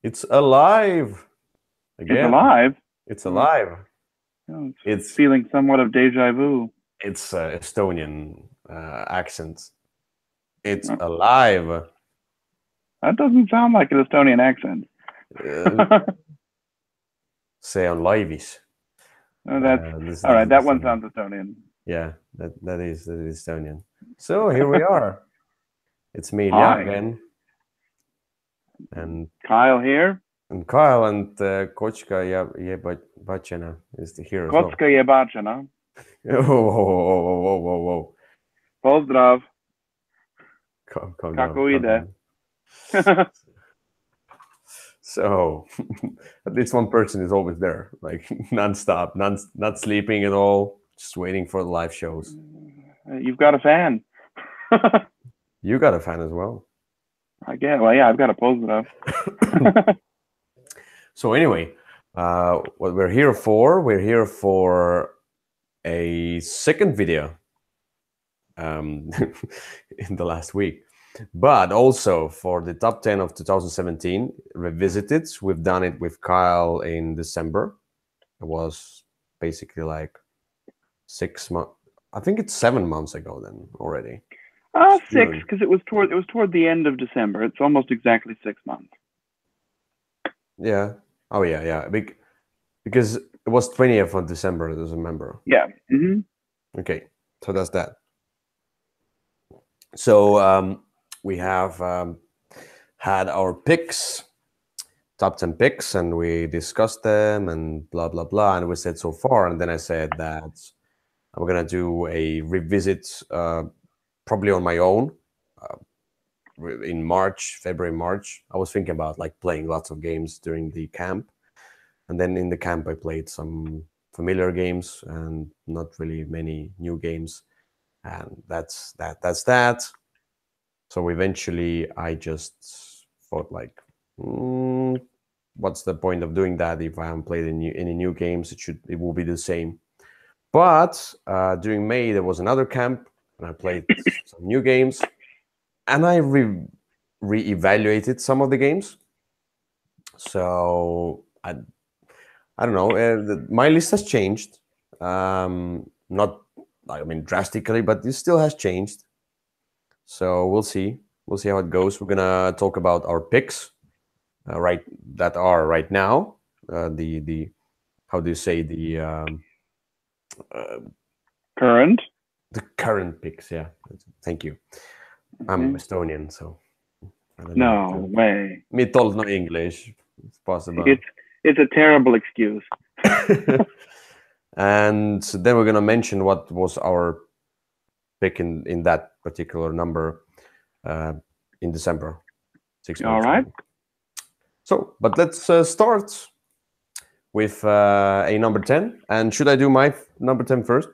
It's alive again. It's alive. It's alive. Oh, It's feeling somewhat of deja vu. It's Estonian accent. It's alive. That doesn't sound like an Estonian accent. Say on liveis. That's all right. That one sounds Estonian. Yeah, that is Estonian. So here we are. It's me, Hi. again, and Kyle here. And Kyle and Kochka Yebachena is here as well. Kotska Yebachena. Whoa. Pozdrav. Calm Kako ide? So, at least one person is always there, like non-stop, not sleeping at all, just waiting for the live shows. You've got a fan. You got a fan as well. I get. Well, yeah, I've got a Pozdrav. So anyway, what we're here for a second video in the last week, but also for the top 10 of 2017 revisited. We've done it with Kyle in December. It was basically like 6 months. I think it's 7 months ago then already. 6, because it was toward the end of December. It's almost exactly 6 months. Yeah. Oh yeah. Because it was 20th of December, I remember. Yeah. Mm-hmm. Okay, so that's that. So we have had our picks, top 10 picks, and we discussed them and blah blah blah, and we said so far, and then I said that I'm gonna do a revisit, probably on my own, in February, March. I was thinking about like playing lots of games during the camp, and then in the camp I played some familiar games and not really many new games, and that's that. So eventually I just thought like, what's the point of doing that if I haven't played any new games? It will be the same. But during May there was another camp and I played some new games, and I re-evaluated some of the games. So I don't know. My list has changed. Not, I mean, drastically, but it still has changed. So we'll see. We'll see how it goes. We're gonna talk about our picks, right now. The how do you say current? The current picks. Yeah. Thank you. I'm Estonian, so I don't know way. Me told no English. It's possible. It's a terrible excuse. And then we're gonna mention what was our pick in that particular number in December. 6 months. All right. Ago. So, but let's start with a number 10. And should I do my number 10 first?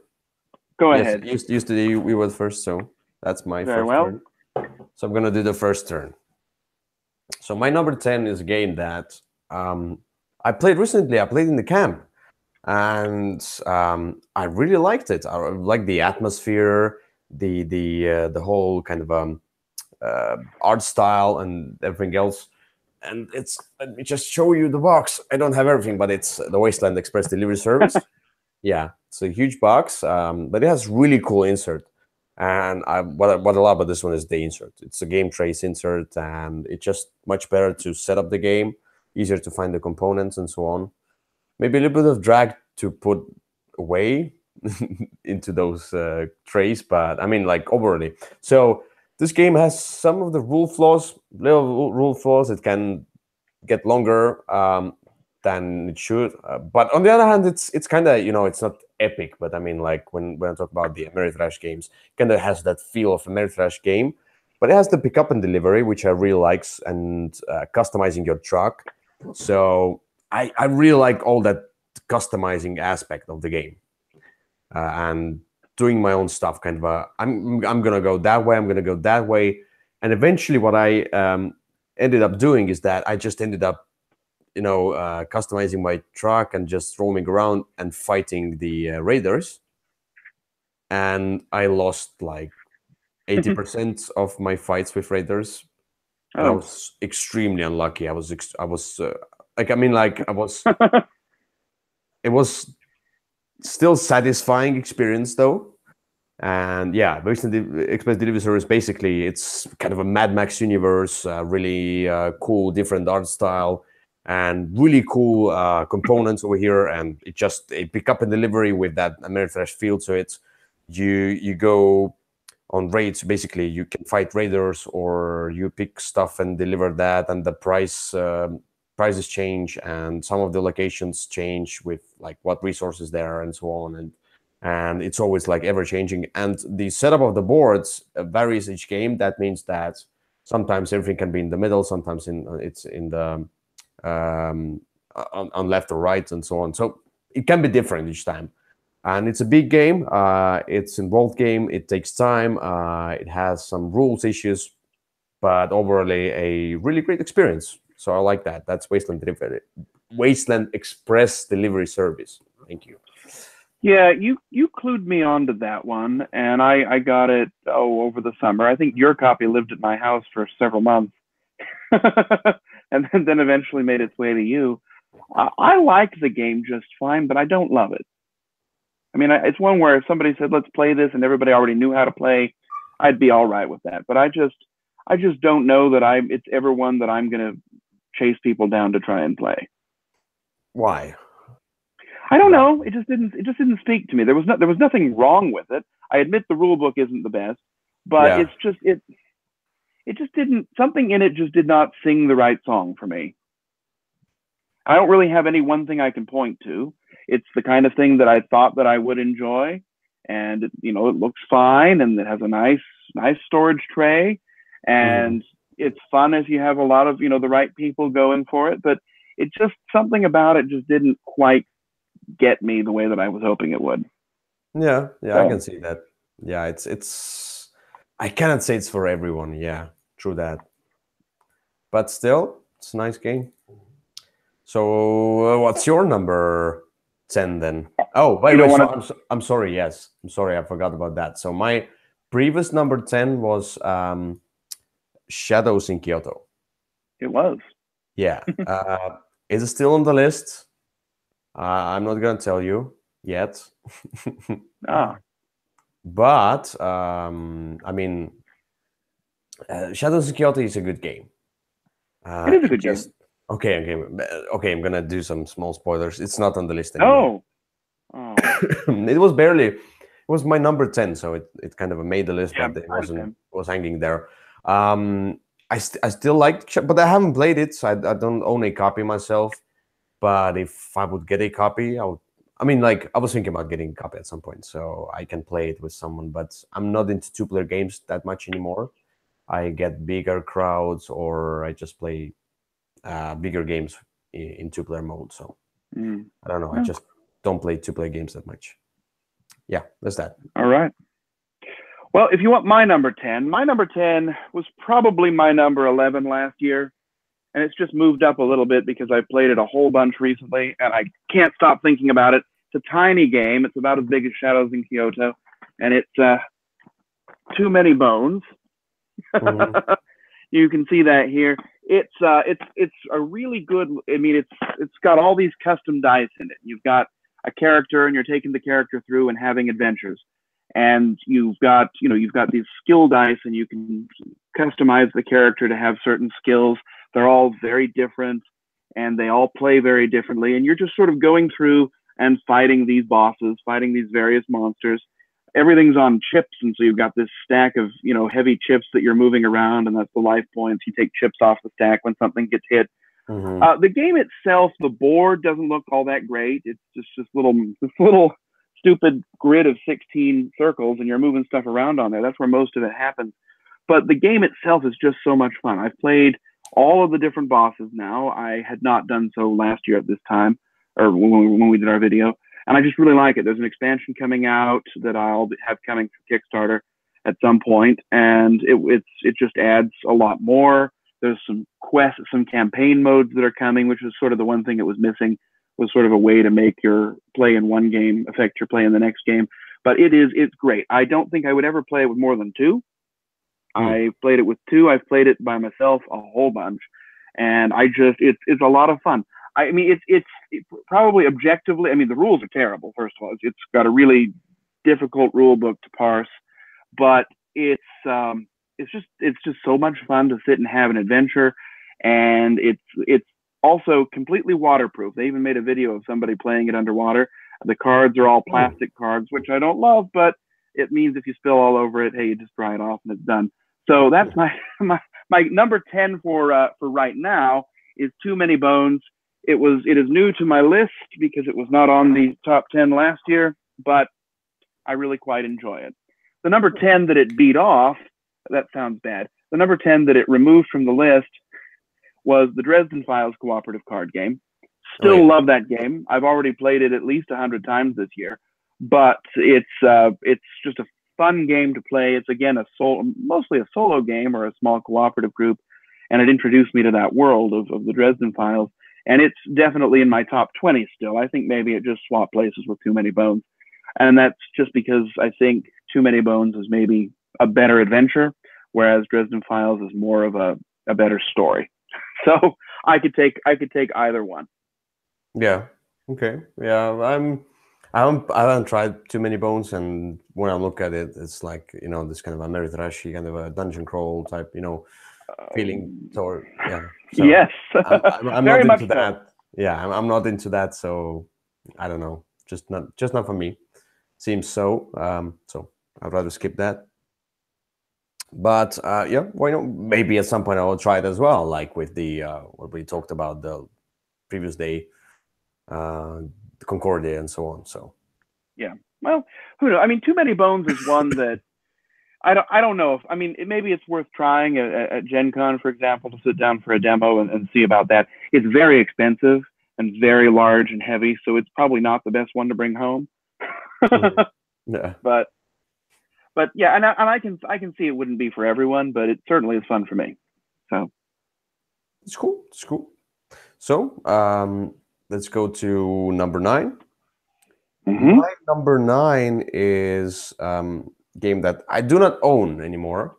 Go ahead. Used to we were first, so that's my Very first turn. So I'm gonna do the first turn. So my number 10 is a game that I played recently. I played in the camp, and I really liked it. I like the atmosphere, the whole kind of art style and everything else. And let me just show you the box. I don't have everything, but it's the Wasteland Express Delivery Service. Yeah, it's a huge box, but it has really cool insert. And what I love about this one is the insert. It's a game trace insert, and it's just much better to set up the game, easier to find the components and so on. Maybe a little bit of drag to put away into those trays, but I mean, like, overly. So this game has some of the little rule flaws. It can get longer than it should, but on the other hand, it's kind of, it's not epic, but I mean, like, when I talk about the Ameritrash games, kind of has that feel of Ameritrash game, but it has the pick up and delivery, which I really likes, and customizing your truck. So I really like all that customizing aspect of the game, and doing my own stuff. Kind of I'm gonna go that way, I'm gonna go that way, and eventually what I ended up doing is that I just ended up customizing my truck and just roaming around and fighting the raiders, and I lost like 80% of my fights with raiders and I Oh. was extremely unlucky. I was like, I mean, like I was. It was still satisfying experience though. And yeah, Express Delivery Service, basically it's kind of a Mad Max universe, really cool different art style and really cool components over here. And it pick up and delivery with that Ameritrash field. So it's you go on raids. Basically you can fight raiders or you pick stuff and deliver that, and the prices change, and some of the locations change with like what resources there are and so on. And it's always like ever changing, and the setup of the boards varies each game. That means that sometimes everything can be in the middle, sometimes it's in the on left or right and so on. So it can be different each time. And it's a big game, it's an involved game, it takes time, it has some rules issues, but overall a really great experience. So I like that. That's Wasteland Express Delivery Service. Thank you. Yeah, you clued me onto that one, and I got it over the summer. I think your copy lived at my house for several months, and then eventually made its way to you. I like the game just fine, but I don't love it. I mean, it's one where if somebody said let's play this and everybody already knew how to play, I'd be all right with that. But I just don't know that it's ever one that I'm gonna chase people down to try and play. Why? I don't know. It just didn't speak to me. There was nothing wrong with it. I admit the rule book isn't the best, but Yeah. it just didn't, something in it just did not sing the right song for me. I don't really have any one thing I can point to. It's the kind of thing that I thought that I would enjoy, and it looks fine, and it has a nice storage tray, and it's fun if you have a lot of the right people going for it. But it just, something about it just didn't quite get me the way that I was hoping it would. Yeah, I can see that. Yeah, it's I cannot say it's for everyone. Yeah, true that. But still, it's a nice game. So what's your number 10 then? Oh, by the way, I'm sorry. Yes, I'm sorry. I forgot about that. So my previous number 10 was Shadows in Kyoto. It was. Yeah. Is it still on the list? I'm not going to tell you yet. But, I mean, Shadows in Kyoto is a good game. It is a good game. Okay, I'm going to do some small spoilers. It's not on the list anymore. Oh. It was my number 10, so it kind of made the list, but it was hanging there. I still like, but I haven't played it, so I don't own a copy myself. But if I would get a copy, I was thinking about getting a copy at some point, so I can play it with someone. But I'm not into two-player games that much anymore. I get bigger crowds, or I just play bigger games in two-player mode. So I don't know. I just don't play two-player games that much. Yeah, that's that. All right. Well, if you want my number 10 was probably my number 11 last year. And it's just moved up a little bit because I played it a whole bunch recently, and I can't stop thinking about it. It's a tiny game. It's about as big as Shadows in Kyoto, and it's Too Many Bones. You can see that here. It's a really good. I mean, it's got all these custom dice in it. You've got a character, and you're taking the character through and having adventures. And you've got these skill dice, and you can customize the character to have certain skills. They're all very different, and they all play very differently. And you're just sort of going through and fighting these bosses, fighting these various monsters. Everything's on chips, and so you've got this stack of heavy chips that you're moving around, and that's the life points. You take chips off the stack when something gets hit. The game itself, the board doesn't look all that great. It's just this little stupid grid of 16 circles, and you're moving stuff around on there. That's where most of it happens. But the game itself is just so much fun. I've played all of the different bosses now. I had not done so last year at this time, or when we did our video, and I just really like it. There's an expansion coming out that I'll have coming for Kickstarter at some point, and it just adds a lot more. There's some quests, some campaign modes that are coming, which was sort of the one thing that was missing, was sort of a way to make your play in one game affect your play in the next game. But it's great. I don't think I would ever play it with more than two. Hmm. I played it with two. I've played it by myself a whole bunch, and it's a lot of fun. I mean, it's probably objectively. I mean, the rules are terrible. First of all, it's got a really difficult rule book to parse, but it's just so much fun to sit and have an adventure, and it's also completely waterproof. They even made a video of somebody playing it underwater. The cards are all Oh, plastic cards, which I don't love, but it means if you spill all over it, hey, you just dry it off and it's done. So that's yeah. my number 10 for right now is Too Many Bones. It is new to my list because it was not on the top 10 last year, but I really quite enjoy it. The number 10 that it beat off, that sounds bad. The number 10 that it removed from the list was the Dresden Files cooperative card game. Oh Still yeah. love that game. I've already played it at least 100 times this year, but it's just a fun game to play. It's again mostly a solo game or a small cooperative group, and it introduced me to that world of the Dresden Files. And it's definitely in my top 20 still. I think maybe it just swapped places with Too Many Bones, and that's just because I think Too Many Bones is maybe a better adventure, whereas Dresden Files is more of a better story. So I could take either one. Yeah. Okay. Yeah. I haven't tried Too Many Bones, and when I look at it, it's like this kind of a Ameritrashi kind of a dungeon crawl type feeling. So yeah. So Yes, I'm very not much into so. that. Yeah. I'm not into that. So I don't know. Just not for me. Seems so. So I'd rather skip that. But yeah, why not? Maybe at some point I will try it as well, like with the what we talked about the previous day, the Concordia and so on. So Yeah. Well, who knows? I mean, Too Many Bones is one that I don't know if I mean maybe it's worth trying at Gen Con, for example, to sit down for a demo and see about that. It's very expensive and very large and heavy, so it's probably not the best one to bring home. mhm. Yeah, but but yeah, and I can see it wouldn't be for everyone, but it certainly is fun for me. So it's cool. It's cool. So let's go to number 9. mm-hmm. My number 9 is game that I do not own anymore.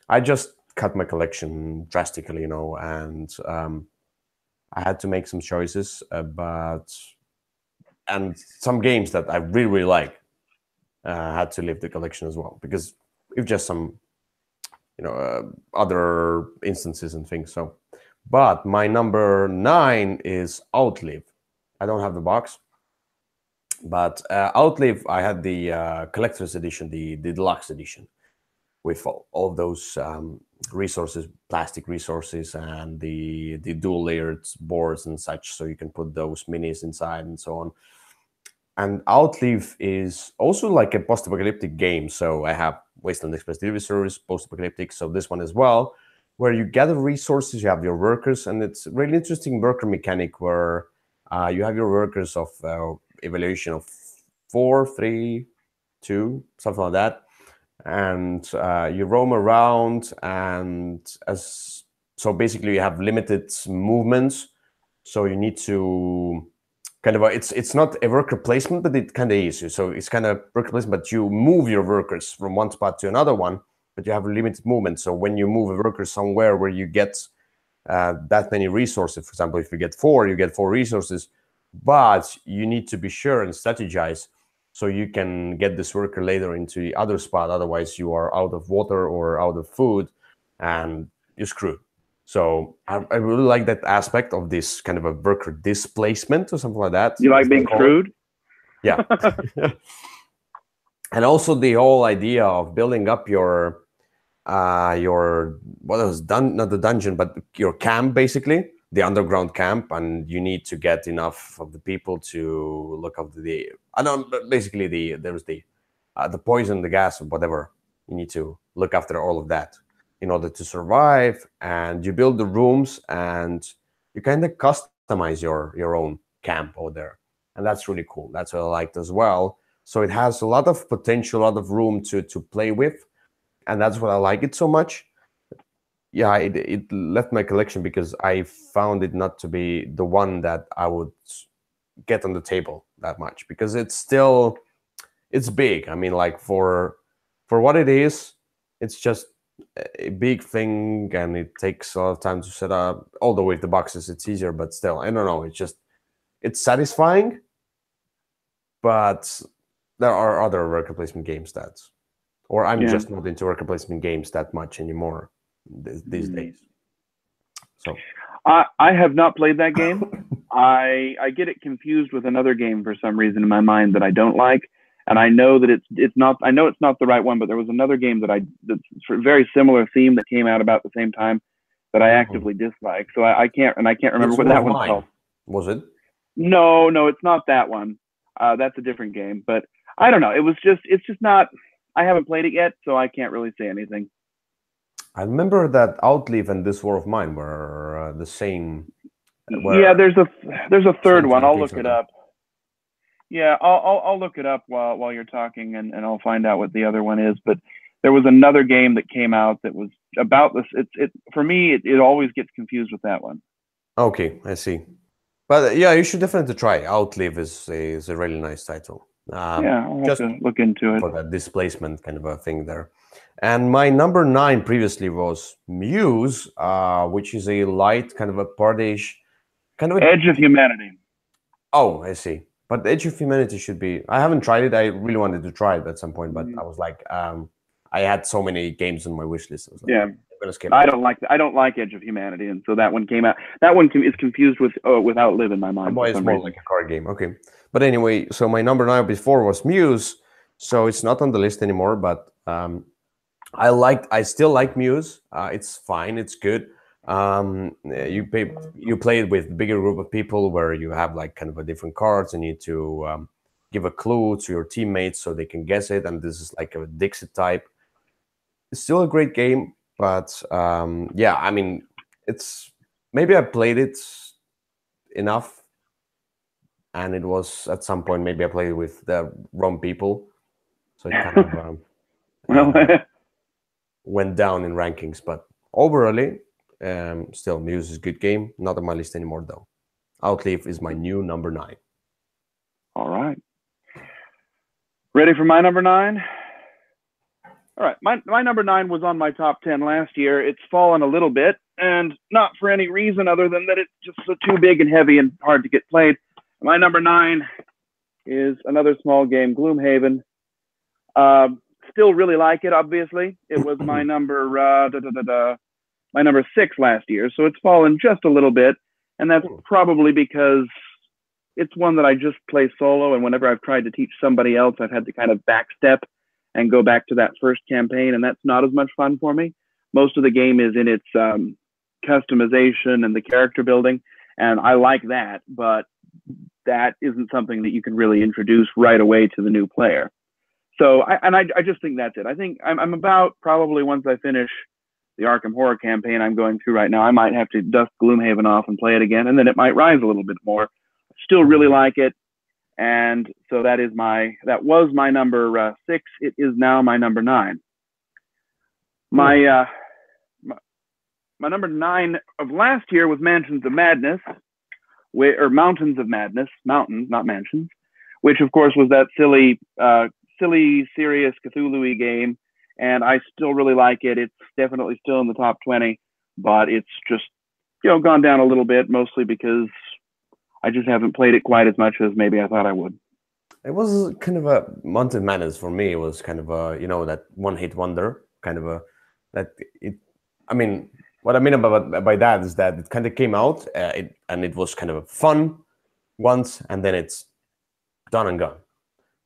I just cut my collection drastically, and I had to make some choices, but and some games that I really really like had to leave the collection as well because if just some other instances and things. So, but my number 9 is Outlive. I don't have the box, but Outlive I had the collector's edition, the deluxe edition with all those resources, plastic resources, and the dual layered boards and such, so you can put those minis inside and so on. And Outlive is also like a post-apocalyptic game. So I have Wasteland Express Delivery Service, post-apocalyptic. So this one as well, where you gather resources, you have your workers, and it's a really interesting worker mechanic where you have your workers of evaluation of 4, 3, 2, something like that, and you roam around, and as so basically you have limited movements, so you need to kind of it's not a worker placement, but it kind of is. So it's kind of worker placement, but you move your workers from one spot to another one, but you have limited movement. So when you move a worker somewhere where you get that many resources, for example, if you get 4, you get 4 resources, but you need to be sure and strategize so you can get this worker later into the other spot. Otherwise, you are out of water or out of food, and you're screwed. So I really like that aspect of this kind of a worker displacement or something like that, You as like they being call it. screwed? Yeah. And also the whole idea of building up your what was done, not the dungeon, but your camp, basically the underground camp, and you need to get enough of the people to look after the I don't basically there's the poison, the gas, or whatever. You need to look after all of that in order to survive, and you build the rooms, and you kind of customize your own camp over there, and that's really cool. That's what I liked as well. So it has a lot of potential, a lot of room to play with, and that's what I like it so much. Yeah, it left my collection because I found it not to be the one that I would get on the table that much, because it's big. I mean, like for what it is, it's just a big thing, and it takes a lot of time to set up. Although with the boxes, it's easier, but still, I don't know. It's satisfying, but there are other worker placement games or I'm just not into worker placement games that much anymore these days. So I have not played that game. I get it confused with another game for some reason in my mind that I don't like, and I know that it's not. I know it's not the right one, but there was another game that's for a very similar theme that came out about the same time that I actively dislike. So I can't remember what that one's called. Was it? No, it's not that one. That's a different game, but I don't know. It's just not. I haven't played it yet, so I can't really say anything. I remember that Outlive and This War of Mine were the same. Yeah, there's a third one. I'll look it up. Yeah, I'll look it up while you're talking, and I'll find out what the other one is. But there was another game that came out that was about this. For me, it always gets confused with that one. Okay, I see. But yeah, you should definitely try. Outlive is a really nice title. Yeah, I'll have to look into it for that displacement kind of a thing there. And my number 9 previously was Muse, which is a light kind of a partyish kind of Edge of Humanity. Oh, I see. But Edge of Humanity should be. I haven't tried it. I really wanted to try it at some point, but I was like, I had so many games on my wish list. I was like, yeah, I'm gonna skip. I don't like Edge of Humanity, and so that one came out. That one is confused with Outlive in my mind. Boy, it's more like a card game. Okay, but anyway, so my number 9 before was Muse, so it's not on the list anymore. But I still like Muse. It's fine. It's good. You play it with a bigger group of people where you have like kind of a different cards and you need to give a clue to your teammates so they can guess it. And this is like a Dixit type. It's still a great game, but yeah, I mean, maybe I played it enough, and it was at some point maybe I played it with the wrong people, so it kind of went down in rankings. But overall, still, Muse is a good game. Not on my list anymore, though. Outlive is my new number 9. All right. Ready for my number 9? All right. My number 9 was on my top 10 last year. It's fallen a little bit, and not for any reason other than that it's just too big and heavy and hard to get played. My number 9 is another small game, Gloomhaven. Still really like it, obviously. It was my number my number 6 last year, so it's fallen just a little bit, and that's probably because it's one that I just play solo, and whenever I've tried to teach somebody else, I've had to kind of backstep and go back to that first campaign, and that's not as much fun for me. Most of the game is in its customization and the character building, and I like that, but that isn't something that you can really introduce right away to the new player. So, I just think that's it. I think I'm about, probably once I finish the Arkham Horror campaign I'm going through right now, I might have to dust Gloomhaven off and play it again, and then it might rise a little bit more. I still really like it, and so that was my number 6. It is now my number 9. My number 9 of last year was Mountains of Madness, Mountains, not Mansions, which of course was that silly, serious Cthulhu-y game. And I still really like it. It's definitely still in the top 20, but it's just, gone down a little bit, mostly because I just haven't played it quite as much as maybe I thought I would. It was kind of a Mountains of Madness for me. It was kind of a, that one-hit wonder, kind of I mean, what I mean by that is that it kind of came out and it was kind of fun once, and then it's done and gone.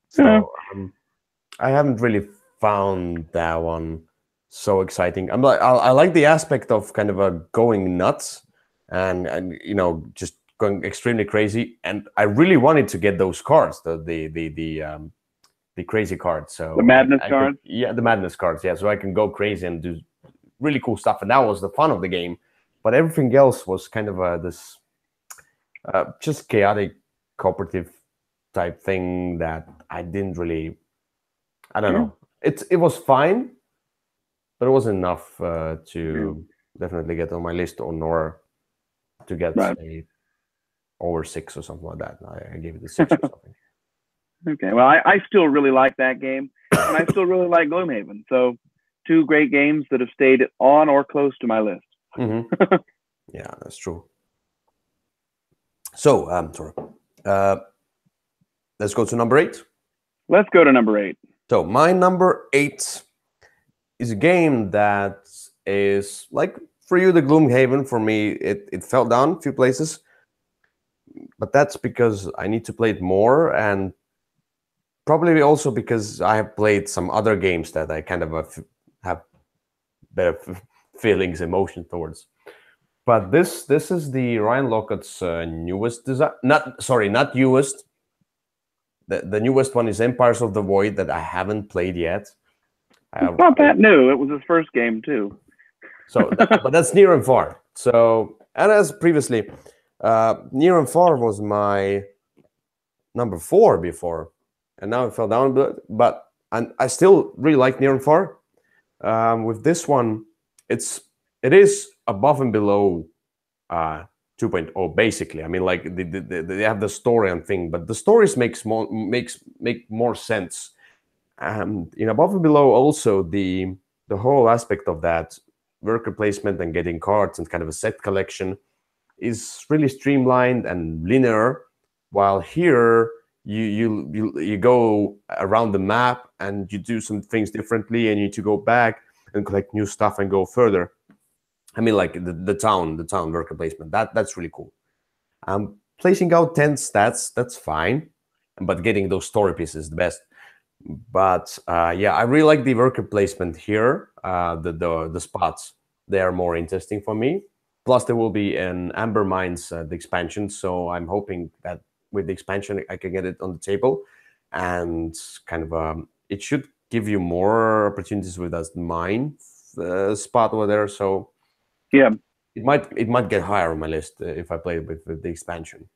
So I haven't really found that one so exciting. I like the aspect of kind of going nuts and just going extremely crazy. And I really wanted to get those cards, the crazy cards. So the madness cards. The madness cards. Yeah, so I can go crazy and do really cool stuff, and that was the fun of the game. But everything else was kind of this just chaotic cooperative type thing that I didn't really. I don't know. It was fine, but it wasn't enough to definitely get on my list, or nor to get a over 6 or something like that. I gave it a 6 or something. Okay, well, I still really like that game, and I still really like Gloomhaven. So two great games that have stayed on or close to my list. Yeah, that's true. So, sorry. Let's go to number 8. Let's go to number 8. So, my number 8 is a game that is like for you the Gloomhaven. For me, it fell down a few places, but that's because I need to play it more, and probably also because I have played some other games that I kind of have better feelings, emotion towards. But this is the Ryan Lockwood's newest design. Not newest. The newest one is Empires of the Void that I haven't played yet. It's not that new. It was his first game too. So, but that's near and far. So, and as previously, near and far was my number 4 before, and now it fell down a bit. But I still really like near and far. With this one, it is above and below 2.0 basically. I mean, like they have the story and thing, but the stories make more sense. In above and below, also the whole aspect of that worker placement and getting cards and kind of a set collection is really streamlined and linear. While here, you go around the map and you do some things differently, and you need to go back and collect new stuff and go further. I mean, like the town worker placement. That's really cool. Placing out 10 stats, that's fine, but getting those story pieces is the best. But yeah, I really like the worker placement here. The spots, they are more interesting for me. Plus, there will be an Amber Mines the expansion, so I'm hoping that with the expansion I can get it on the table, and kind of it should give you more opportunities with that mine spot over there. So yeah, it might get higher on my list if I play it with the expansion.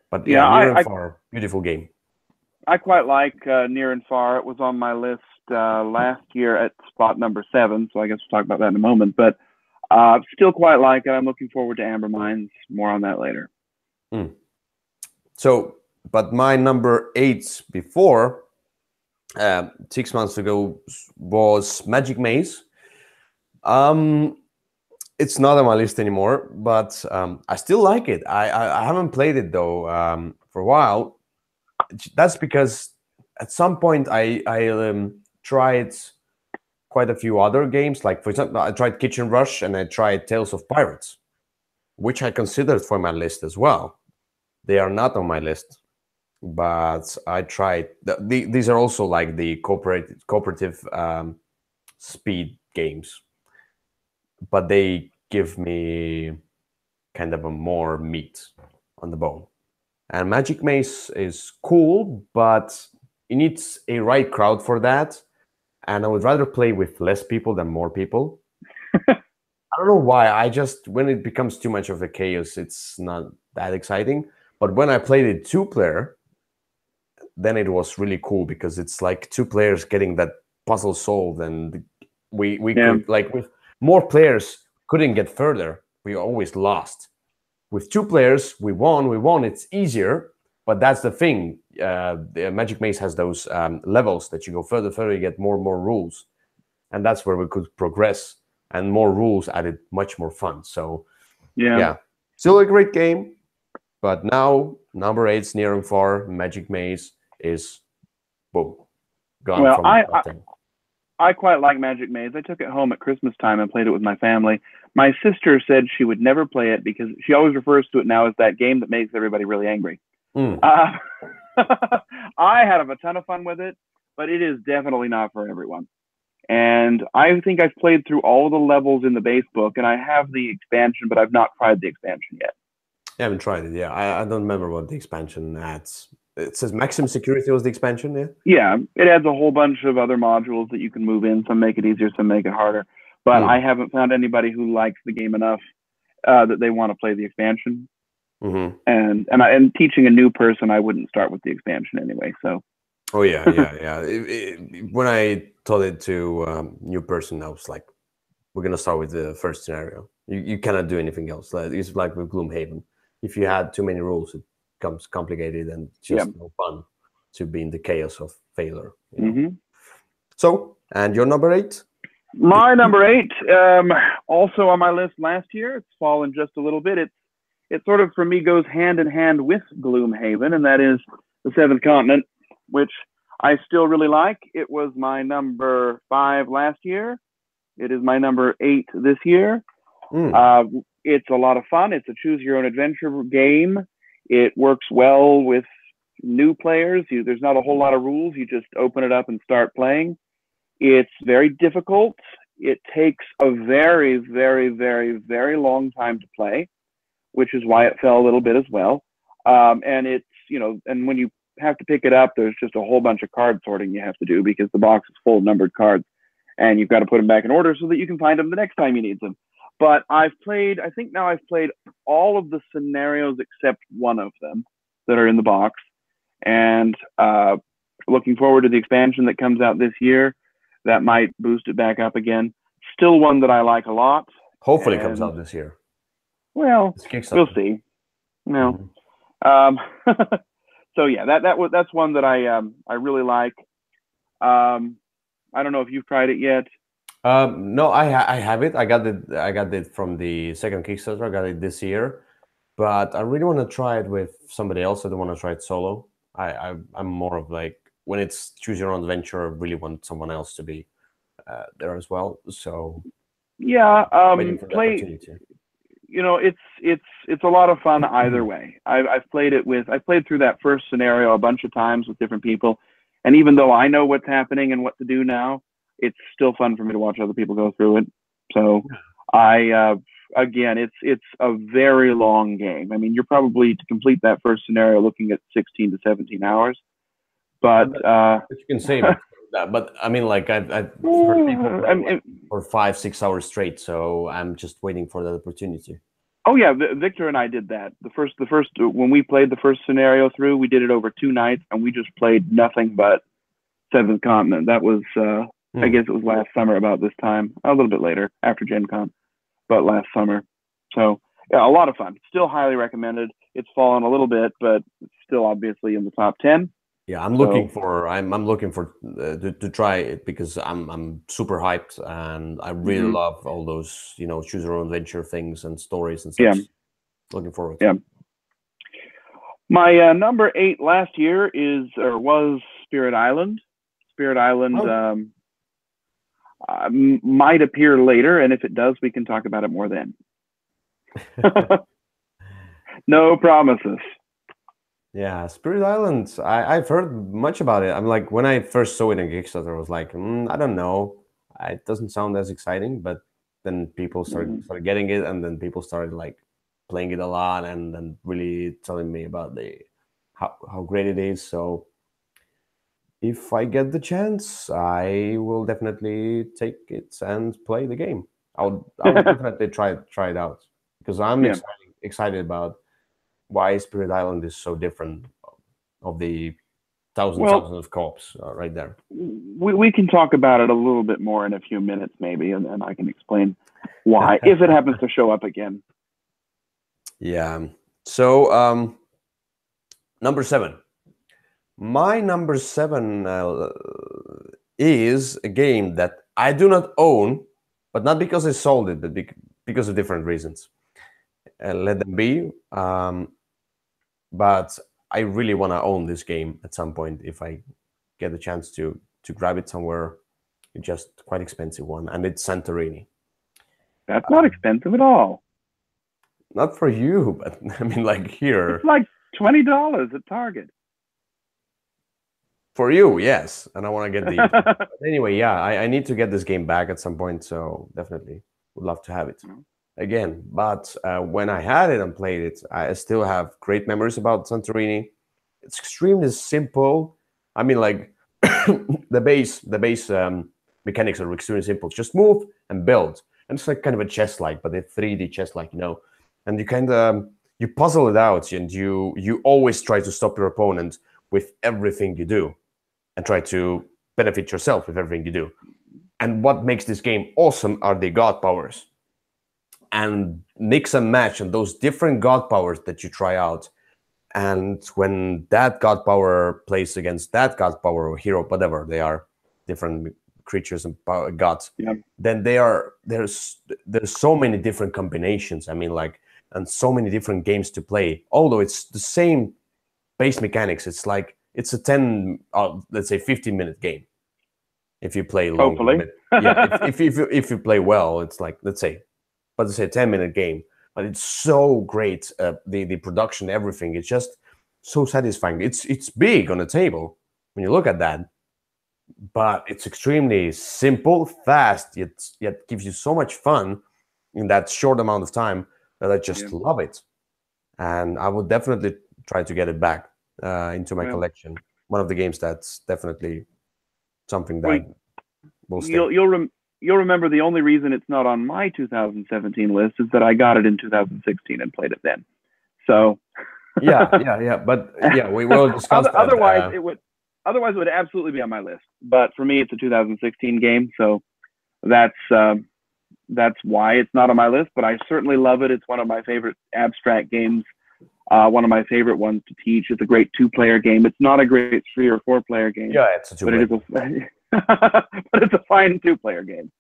But yeah, Near and Far, beautiful game. I quite like Near and Far. It was on my list last year at spot number 7, so I guess we'll talk about that in a moment. But still quite like it. I'm looking forward to Amber Mines. More on that later. So, but my number 8 before 6 months ago was Magic Maze. It's not on my list anymore, but I still like it. I haven't played it though for a while. That's because at some point I tried quite a few other games. Like, for example, I tried Kitchen Rush and I tried Tales of Pirates, which I considered for my list as well. They are not on my list, but I tried. These are also like the cooperative speed games, but they give me kind of a more meat on the bone. And Magic Maze is cool, but it needs a right crowd for that. And I would rather play with less people than more people. I don't know why. When it becomes too much of a chaos, it's not that exciting. But when I played it 2-player, then it was really cool because it's like 2 players getting that puzzle solved, and we could, like, with more players, couldn't get further. We always lost. With 2 players, we won. It's easier, but that's the thing. The Magic Maze has those levels that you go further, you get more and more rules, and that's where we could progress. And more rules added much more fun. So, yeah, still a great game. But now number 8's Near and Far. Magic Maze is boom gone from top 10. I quite like Magic Maze. I took it home at Christmas time and played it with my family. My sister said she would never play it because she always refers to it now as that game that makes everybody really angry. I had a ton of fun with it, but it is definitely not for everyone. And I think I've played through all the levels in the base book, and I have the expansion, but I've not tried the expansion yet. I haven't tried it. Yeah, I don't remember what the expansion adds. It says maximum security was the expansion, yeah? Yeah, it adds a whole bunch of other modules that you can move in. Some make it easier, some make it harder. But I haven't found anybody who likes the game enough that they want to play the expansion. And teaching a new person, I wouldn't start with the expansion anyway. So. Oh yeah. When I told it to new person, I was like, "We're gonna start with the first scenario. You cannot do anything else. It's like with Gloomhaven. If you had too many rules, it becomes complicated and just no fun to be in the chaos of failure." You know? So, and your number 8? My number 8, also on my list last year. It's fallen just a little bit. It sort of, for me, goes hand in hand with Gloomhaven, and that is The Seventh Continent, which I still really like. It was my number 5 last year. It is my number 8 this year. It's a lot of fun. It's a choose-your-own-adventure game. It works well with new players. There's not a whole lot of rules. You just open it up and start playing. It's very difficult. It takes a very, very, very, very long time to play, which is why it fell a little bit as well. And it's, and when you have to pick it up, there's just a whole bunch of card sorting you have to do because the box is full of numbered cards. And you've got to put them back in order so that you can find them the next time you need them. But I think now I've played all of the scenarios except one of them that are in the box. And looking forward to the expansion that comes out this year. That might boost it back up again. Still one that I like a lot. Hopefully it comes out this year. Well, we'll see. No. So yeah, that's one that I really like. I don't know if you've tried it yet. No, I have it. I got it from the second Kickstarter. I got it this year, but I really want to try it with somebody else. I don't want to try it solo. I'm more of like, when it's choose your own adventure, I really want someone else to be there as well. So yeah, play. It's a lot of fun either way. I've played through that first scenario a bunch of times with different people, and even though I know what's happening and what to do now, it's still fun for me to watch other people go through it. So again, it's a very long game. I mean, you're probably, to complete that first scenario, looking at 16 to 17 hours. But you can save it. But I mean, like I've heard people play for 5-6 hours straight, so I'm just waiting for that opportunity. Oh yeah, Victor and I did that. The first when we played the first scenario through, we did it over 2 nights, and we just played nothing but Seventh Continent. That was I guess it was last summer about this time, a little bit later after Gen Con, but last summer. So yeah, a lot of fun. Still highly recommended. It's fallen a little bit, but it's still obviously in the top 10. Yeah, I'm looking for to try it because I'm super hyped, and I really love all those choose your own adventure things and stories and stuff. Yeah. Looking forward. Yeah. My number 8 last year was Spirit Island. Spirit Island might appear later, and if it does, we can talk about it more then. No promises. Yeah, Spirit Island. I've heard much about it. I'm like, when I first saw it in Kickstarter, I was like, I don't know. It doesn't sound as exciting. But then people started getting it, and then people started like playing it a lot, and then really telling me about how great it is. So if I get the chance, I will definitely take it and play the game. I'll definitely try it out because I'm excited about why Spirit Island is so different of the thousands of co-ops right there. We can talk about it a little bit more in a few minutes, maybe, and I can explain why, if it happens to show up again. Yeah. So number 7. My number 7 is a game that I do not own, but not because I sold it, but because of different reasons. Let them be. But I really want to own this game at some point if I get the chance to grab it somewhere. It's just quite expensive one, and it's Santorini. That's not expensive at all. Not for you, but I mean, like here. It's like $20 at Target. For you, yes, and I want to get the. But anyway, yeah, I need to get this game back at some point, so definitely would love to have it again. But when I had it and played it, I still have great memories about Santorini. It's extremely simple. I mean, like the base mechanics are extremely simple. Just move and build, and it's like kind of a chess-like, but a 3D chess-like, And you kind of you puzzle it out, and you always try to stop your opponent with everything you do, and try to benefit yourself with everything you do. And what makes this game awesome are the god powers. And mix and match and those different god powers that you try out. And when that god power plays against that god power or hero, whatever, they are different creatures and gods, Yeah. then there's so many different combinations. I mean, like, and so many different games to play. Although it's the same base mechanics, it's like it's a 10, let's say 15-minute game if you play longer. Hopefully. But yeah, if you play well, it's like, let's say 10-minute game. But it's so great. The production, everything. It's just so satisfying. It's big on the table when you look at that, but it's extremely simple, fast, yet gives you so much fun in that short amount of time that I just love it. And I would definitely try to get it back into my collection. One of the games that's definitely something that will stay. You'll remember the only reason it's not on my 2017 list is that I got it in 2016 and played it then. So yeah. But yeah, we will discuss that. Otherwise, it would absolutely be on my list. But for me, it's a 2016 game, so that's why it's not on my list. But I certainly love it. It's one of my favorite abstract games. One of my favorite ones to teach. It's a great 2-player game. It's not a great 3 or 4-player game. Yeah, it's a 2-player. But it's a fine 2-player game.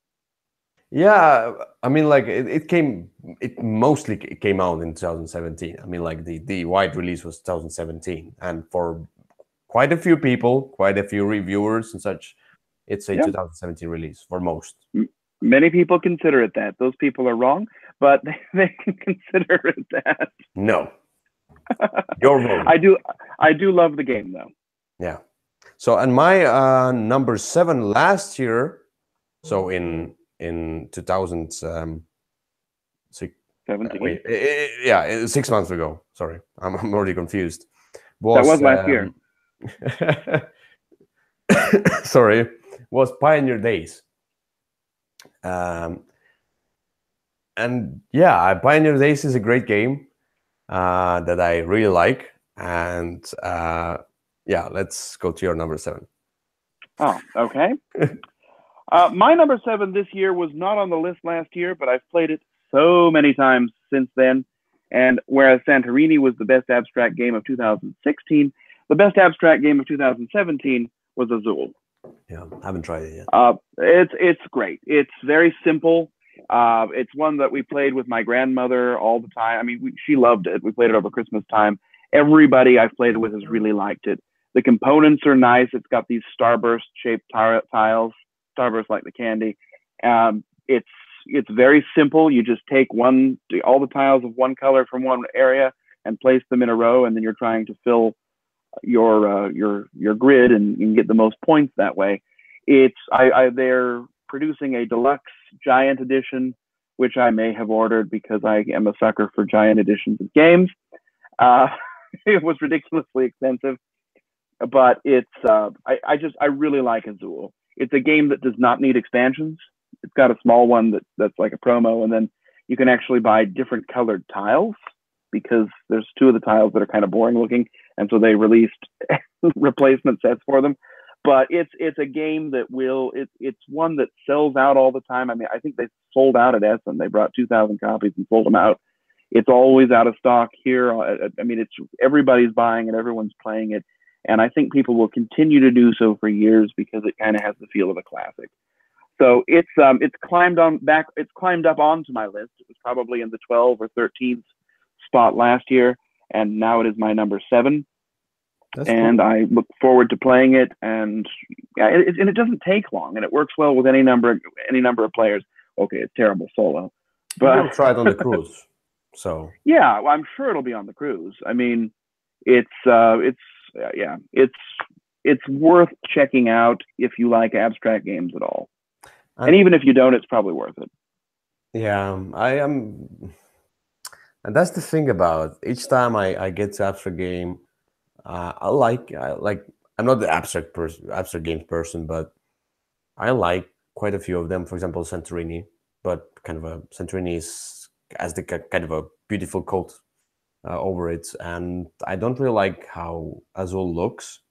Yeah, I mean, like it mostly came out in 2017. I mean, like the wide release was 2017, and for quite a few people, quite a few reviewers and such, it's a 2017 release for most. Many people consider it that. Those people are wrong, but they can consider it that. No, your vote. I do love the game though. Yeah. So, and my number 7 last year, so in 2017. Yeah, 6 months ago. Sorry, I'm already confused. That was last year. Sorry, was Pioneer Days. And yeah, Pioneer Days is a great game that I really like. And yeah, let's go to your number 7. Oh, okay. My number 7 this year was not on the list last year, but I've played it so many times since then. And whereas Santorini was the best abstract game of 2016, the best abstract game of 2017 was Azul. Yeah, I haven't tried it yet. It's great. It's very simple. It's one that we played with my grandmother all the time. I mean, she loved it. We played it over Christmas time. Everybody I've played with has really liked it. The components are nice. It's got these starburst-shaped tiles, starburst like the candy. It's very simple. You just take all the tiles of one color from one area and place them in a row, and then you're trying to fill your grid and get the most points that way. They're producing a deluxe giant edition, which I may have ordered because I am a sucker for giant editions of games. It was ridiculously expensive, but I really like Azul. It's a game that does not need expansions. It's got a small one that's like a promo, and then you can actually buy different colored tiles because there's 2 of the tiles that are kind of boring looking, and so they released replacement sets for them. But it's a game that it's one that sells out all the time. I mean, I think they sold out at Essen. They brought 2,000 copies and sold them out. It's always out of stock here. I mean, everybody's buying it, everyone's playing it, and I think people will continue to do so for years because it kind of has the feel of a classic. So it's climbed up onto my list. It was probably in the 12th or 13th spot last year, and now it is my number 7. That's and cool. I look forward to playing it, and yeah, it doesn't take long, and it works well with any number of players. Okay, it's terrible solo, but you'll try it on the cruise. So yeah, well, I'm sure it'll be on the cruise. I mean, it's worth checking out if you like abstract games at all, and even if you don't, it's probably worth it. Yeah, I am, and that's the thing about it. Each time I get to abstract game. I like I'm not the abstract games person, but I like quite a few of them. For example, Santorini, but kind of Santorini has the kind of a beautiful coat over it, and I don't really like how Azul looks,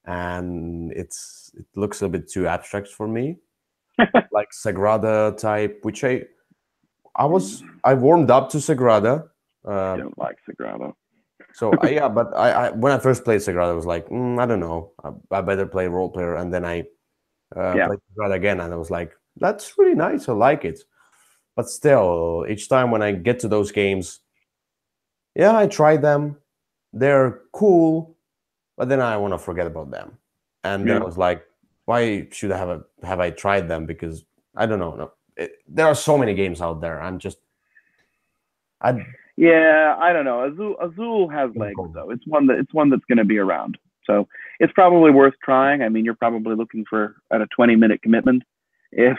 and it looks a bit too abstract for me, like Sagrada type, which I warmed up to Sagrada. I don't like Sagrada. So yeah, but I when I first played Sagrada, I was like, I don't know, I better play role player, and then I Yeah. played that again, and I was like, that's really nice. I like it. But still, each time when I get to those games, yeah, I tried them. They're cool, but then I want to forget about them. And then Yeah. I was like, why should I have I tried them? Because I don't know. No, there are so many games out there. I Yeah, I don't know. Azul has legs though. It's one that's going to be around. So it's probably worth trying. I mean, you're probably looking for at a 20-minute commitment. If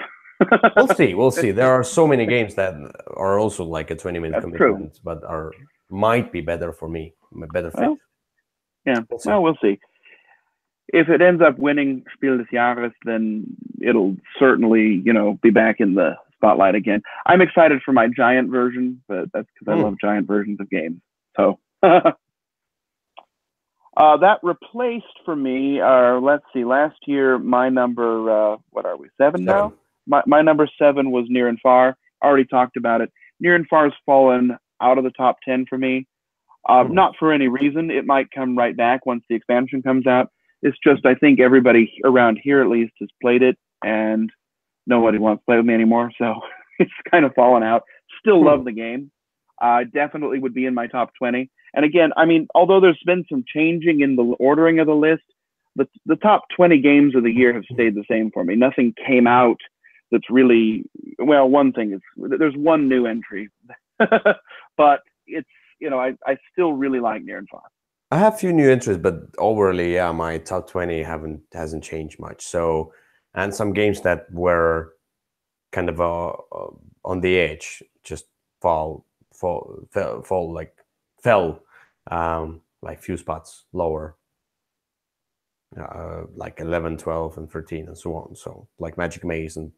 we'll see. We'll see. There are so many games that are also like a 20-minute that's true. commitment, but are might be better for me, a better fit. Well, yeah. We'll see. Well, we'll see. If it ends up winning Spiel des Jahres, then it'll certainly, be back in the spotlight again. I'm excited for my giant version, but that's because I love giant versions of games. So that replaced for me, let's see, last year, my number, what are we, 7 now? My number 7 was Near and Far. I already talked about it. Near and Far has fallen out of the top 10 for me. Not for any reason. It might come right back once the expansion comes out. It's just I think everybody around here at least has played it, and nobody wants to play with me anymore. So it's kind of fallen out. Still love the game. Definitely would be in my top 20. And again, I mean, although there's been some changing in the ordering of the list, the top 20 games of the year have stayed the same for me. Nothing came out that's really, well, one thing is there's one new entry, but it's, I still really like Near and Far. I have a few new entries, but overly, yeah, my top 20 hasn't changed much. So, and some games that were kind of on the edge just fell like few spots lower, like 11, 12, and 13, and so on. So, like Magic Maze and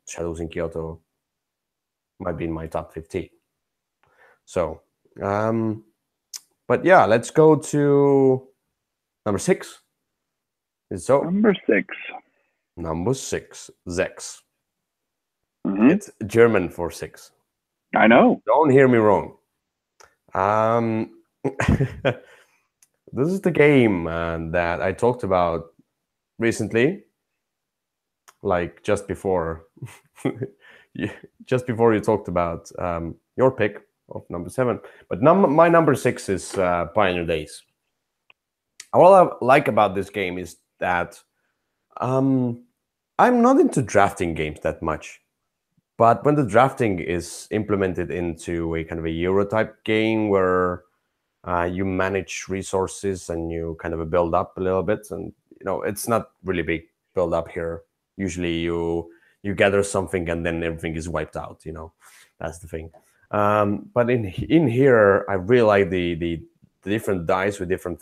Shadows in Kyoto might be in my top 15. So, but yeah, let's go to number 6. Is so Number 6. Number 6, Zex. Mm-hmm. It's German for 6. I know. Don't hear me wrong. This is the game that I talked about recently, like just before, you talked about your pick of number 7. But my number 6 is Pioneer Days. All I like about this game is that I'm not into drafting games that much. But when the drafting is implemented into a kind of a Euro type game where you manage resources and you kind of build up a little bit, and it's not really big build up here. Usually you gather something and then everything is wiped out. That's the thing. But in here, I really like the different dice with different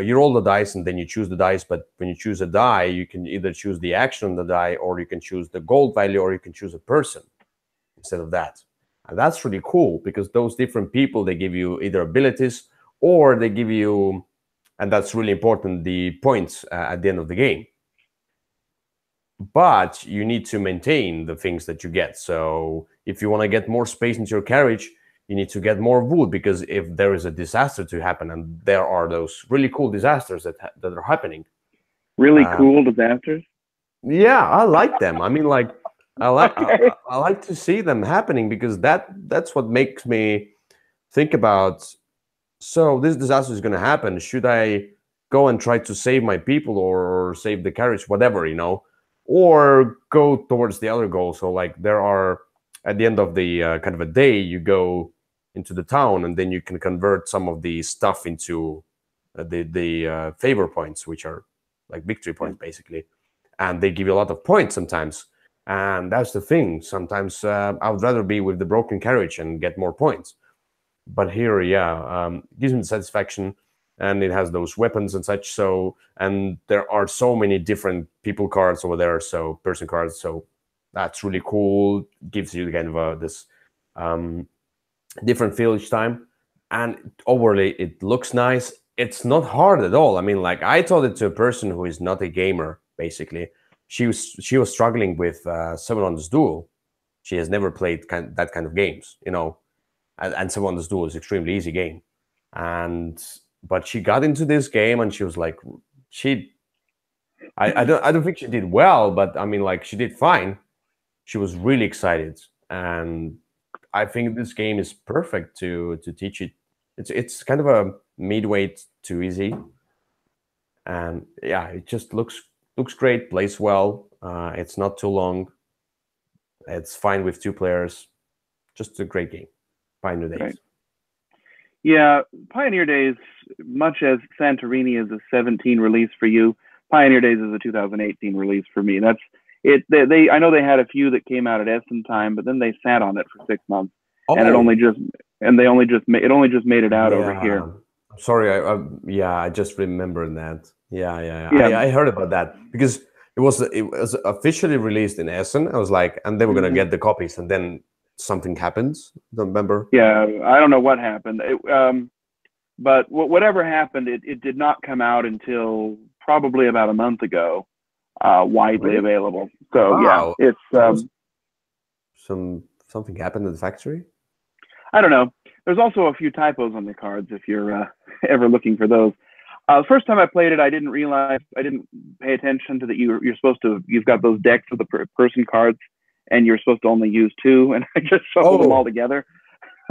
you roll the dice and then you choose the dice. But when you choose a die, you can either choose the action on the die, or you can choose the gold value, or you can choose a person instead of that. And that's really cool because those different people, they give you either abilities or they give you, and that's really important, the points at the end of the game. But you need to maintain the things that you get. So if you want to get more space into your carriage, you need to get more wood, because if there is a disaster to happen, and there are those really cool disasters that are happening. Really cool disasters? Yeah, I like them. I mean, like, I like Okay. I like to see them happening, because that's what makes me think about, so this disaster is going to happen. Should I go and try to save my people or save the carriage, whatever, or go towards the other goal? So like there are, at the end of the kind of a day, you go into the town and then you can convert some of the stuff into the favor points, which are like victory points basically. And they give you a lot of points sometimes. And that's the thing. Sometimes I would rather be with the broken carriage and get more points. But here, yeah, it gives me the satisfaction, and it has those weapons and such. So, and there are so many different people cards over there, so person cards. So that's really cool. Gives you kind of this different feel each time, and overly, it looks nice. It's not hard at all. I mean, like, I told it to a person who is not a gamer. Basically, she was struggling with Seven Wonders Duel. She has never played that kind of games, and Seven Wonders Duel is an extremely easy game. But she got into this game and she was like, she I don't think she did well, but I mean, like, she did fine. She was really excited, and I think this game is perfect to teach it. It's kind of a midweight to easy, and yeah, it just looks great, plays well. It's not too long. It's fine with 2 players. Just a great game. Pioneer Days. Right. Yeah, Pioneer Days, much as Santorini is a 17 release for you, Pioneer Days is a 2018 release for me. That's it. I know they had a few that came out at Essen time, but then they sat on it for 6 months, and it Oh, only just and they only just it only just made it out over yeah. here. I'm sorry. Yeah, I just remembered that. Yeah. Yeah. I heard about that because it was officially released in Essen. I was like, and they were gonna Mhm. get the copies, and then something happens. Don't remember. Yeah, I don't know what happened. But whatever happened, it did not come out until probably about a month ago, widely Really? available. So yeah, Wow. it's There was something happened at the factory. I don't know. There's also a few typos on the cards if you're ever looking for those. The first time I played it, I didn't realize I didn't pay attention to that. You're supposed to you've got those decks of the person cards, and you're supposed to only use two, and I just shuffled them all Oh, together.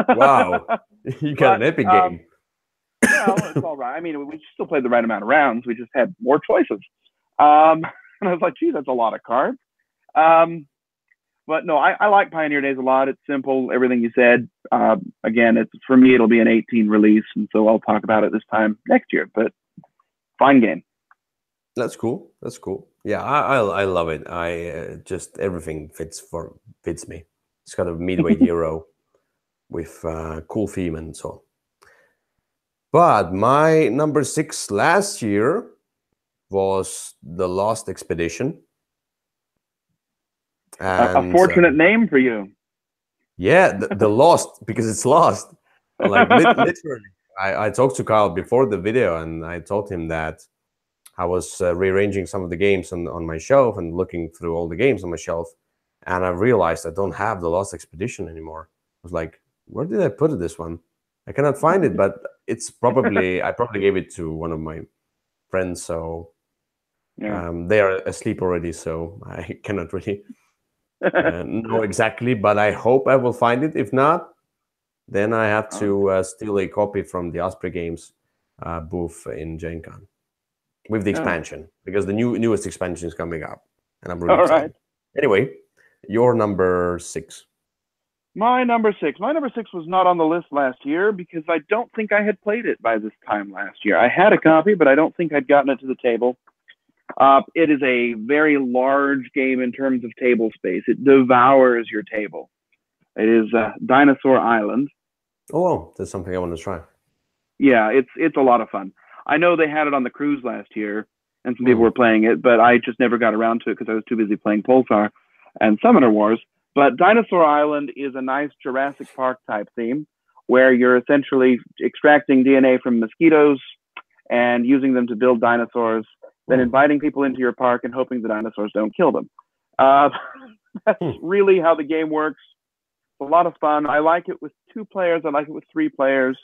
wow. You got But an epic game. well, it's all right. I mean, we still played the right amount of rounds. We just had more choices. Um, and I was like, geez, that's a lot of cards. Um, but no, I like Pioneer Days a lot. It's simple, everything you said. Again, it's for me, it'll be an 18 release, and so I'll talk about it this time next year. But fine game. That's cool. That's cool. Yeah, I love it. I just everything fits me. It's got a midway hero with cool theme and so on. But my number 6 last year was the Lost Expedition. A And fortunate name for you. yeah, the Lost, because it's lost. Like literally. I talked to Kyle before the video, and I told him that I was rearranging some of the games on my shelf and looking through all the games on my shelf, and I realized I don't have the Lost Expedition anymore. I was like, where did I put this one? I cannot find it, but it's probably I probably gave it to one of my friends, so Yeah. they are asleep already, so I cannot really know exactly. But I hope I will find it. If not, then I have to steal a copy from the Osprey Games booth in Gen Con with the Oh, expansion, because the newest expansion is coming up, and I'm really all right. excited. Anyway, your number 6. My number six. My number six was not on the list last year because I don't think I had played it by this time last year. I had a copy, but I don't think I'd gotten it to the table. It is a very large game in terms of table space. It devours your table. It is Dinosaur Island. Oh, well, that's something I want to try. Yeah, it's a lot of fun. I know they had it on the cruise last year, and some people Hmm. were playing it, but I just never got around to it because I was too busy playing Pulsar and Summoner Wars. But Dinosaur Island is a nice Jurassic Park type theme where you're essentially extracting DNA from mosquitoes and using them to build dinosaurs, then Hmm. inviting people into your park and hoping the dinosaurs don't kill them. Uh, that's Hmm. really how the game works. It's a lot of fun. I like it with 2 players. I like it with 3 players.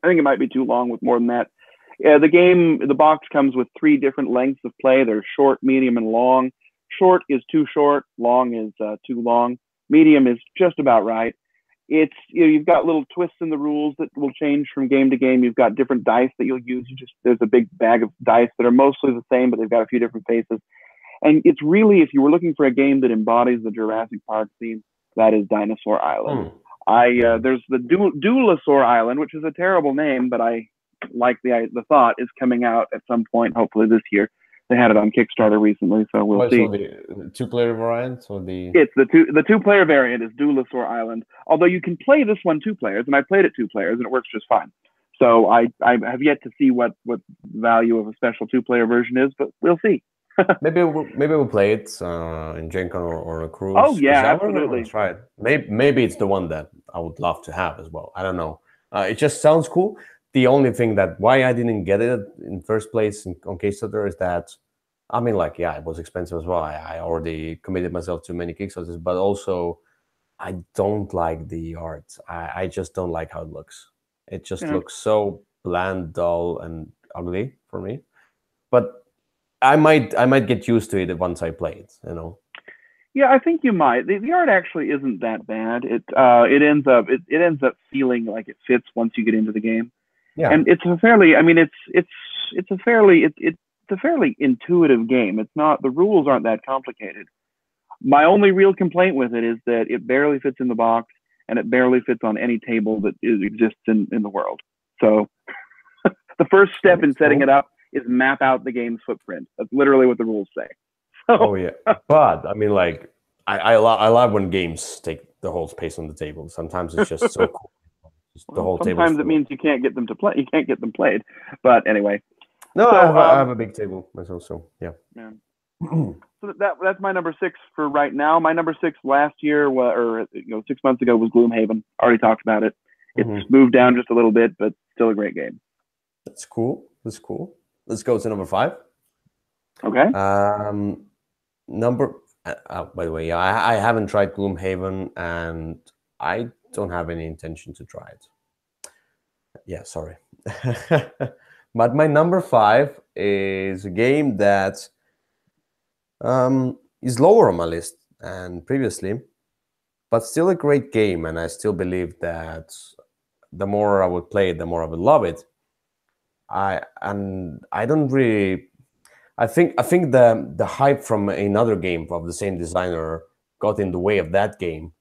I think it might be too long with more than that. Yeah, the box comes with 3 different lengths of play. There's short, medium, and long. Short is too short. Long is too long. Medium is just about right. It's you've got little twists in the rules that will change from game to game. You've got different dice that you'll use. There's a big bag of dice that are mostly the same, but they've got a few different faces. And it's really, if you were looking for a game that embodies the Jurassic Park theme, that is Dinosaur Island. There's the Dualosaur Island, which is a terrible name, but I like the thought is coming out at some point, hopefully this year. They had it on Kickstarter recently, so we'll see. So the 2-player variant or the It's the 2-player variant is Dualosaur Island. Although you can play this one 2 players, and I played it 2 players, and it works just fine. So I have yet to see what value of a special 2-player version is, but we'll see. maybe we'll play it in Gen Con or a cruise. Oh yeah, 'Cause I really absolutely. want to try it. Maybe it's the one that I would love to have as well. I don't know. It just sounds cool. The only thing that why I didn't get it in first place on Kickstarter is that, I mean, like, yeah, it was expensive as well. I already committed myself to many Kickstarters, but also I don't like the art. I just don't like how it looks. It just Yeah. looks so bland, dull, and ugly for me. But I might get used to it once I play it. You know. Yeah, I think you might. The art actually isn't that bad. It ends up feeling like it fits once you get into the game. Yeah. And it's a fairly, I mean, it's a fairly it's a fairly intuitive game. It's not, the rules aren't that complicated. My only real complaint with it is that it barely fits in the box and it barely fits on any table that exists in the world. So the first step in setting it up is map out the game's footprint. That's literally what the rules say. So, Oh yeah, but I mean, like, I love when games take the whole space on the table. Sometimes it's just so cool. Just the whole table. Sometimes it means you can't get them to play. You can't get them played. But anyway. No, so, I have a big table myself, so yeah. So that's my number 6 for right now. My number 6 last year, or 6 months ago, was Gloomhaven. Already talked about it. It's moved down just a little bit, but still a great game. That's cool. That's cool. Let's go to number 5. Okay. By the way, yeah, I haven't tried Gloomhaven, and I don't have any intention to try it. Yeah, sorry. But my number 5 is a game that is lower on my list than previously, but still a great game, and I still believe that the more I would play it, the more I would love it. I think the hype from another game of the same designer got in the way of that game,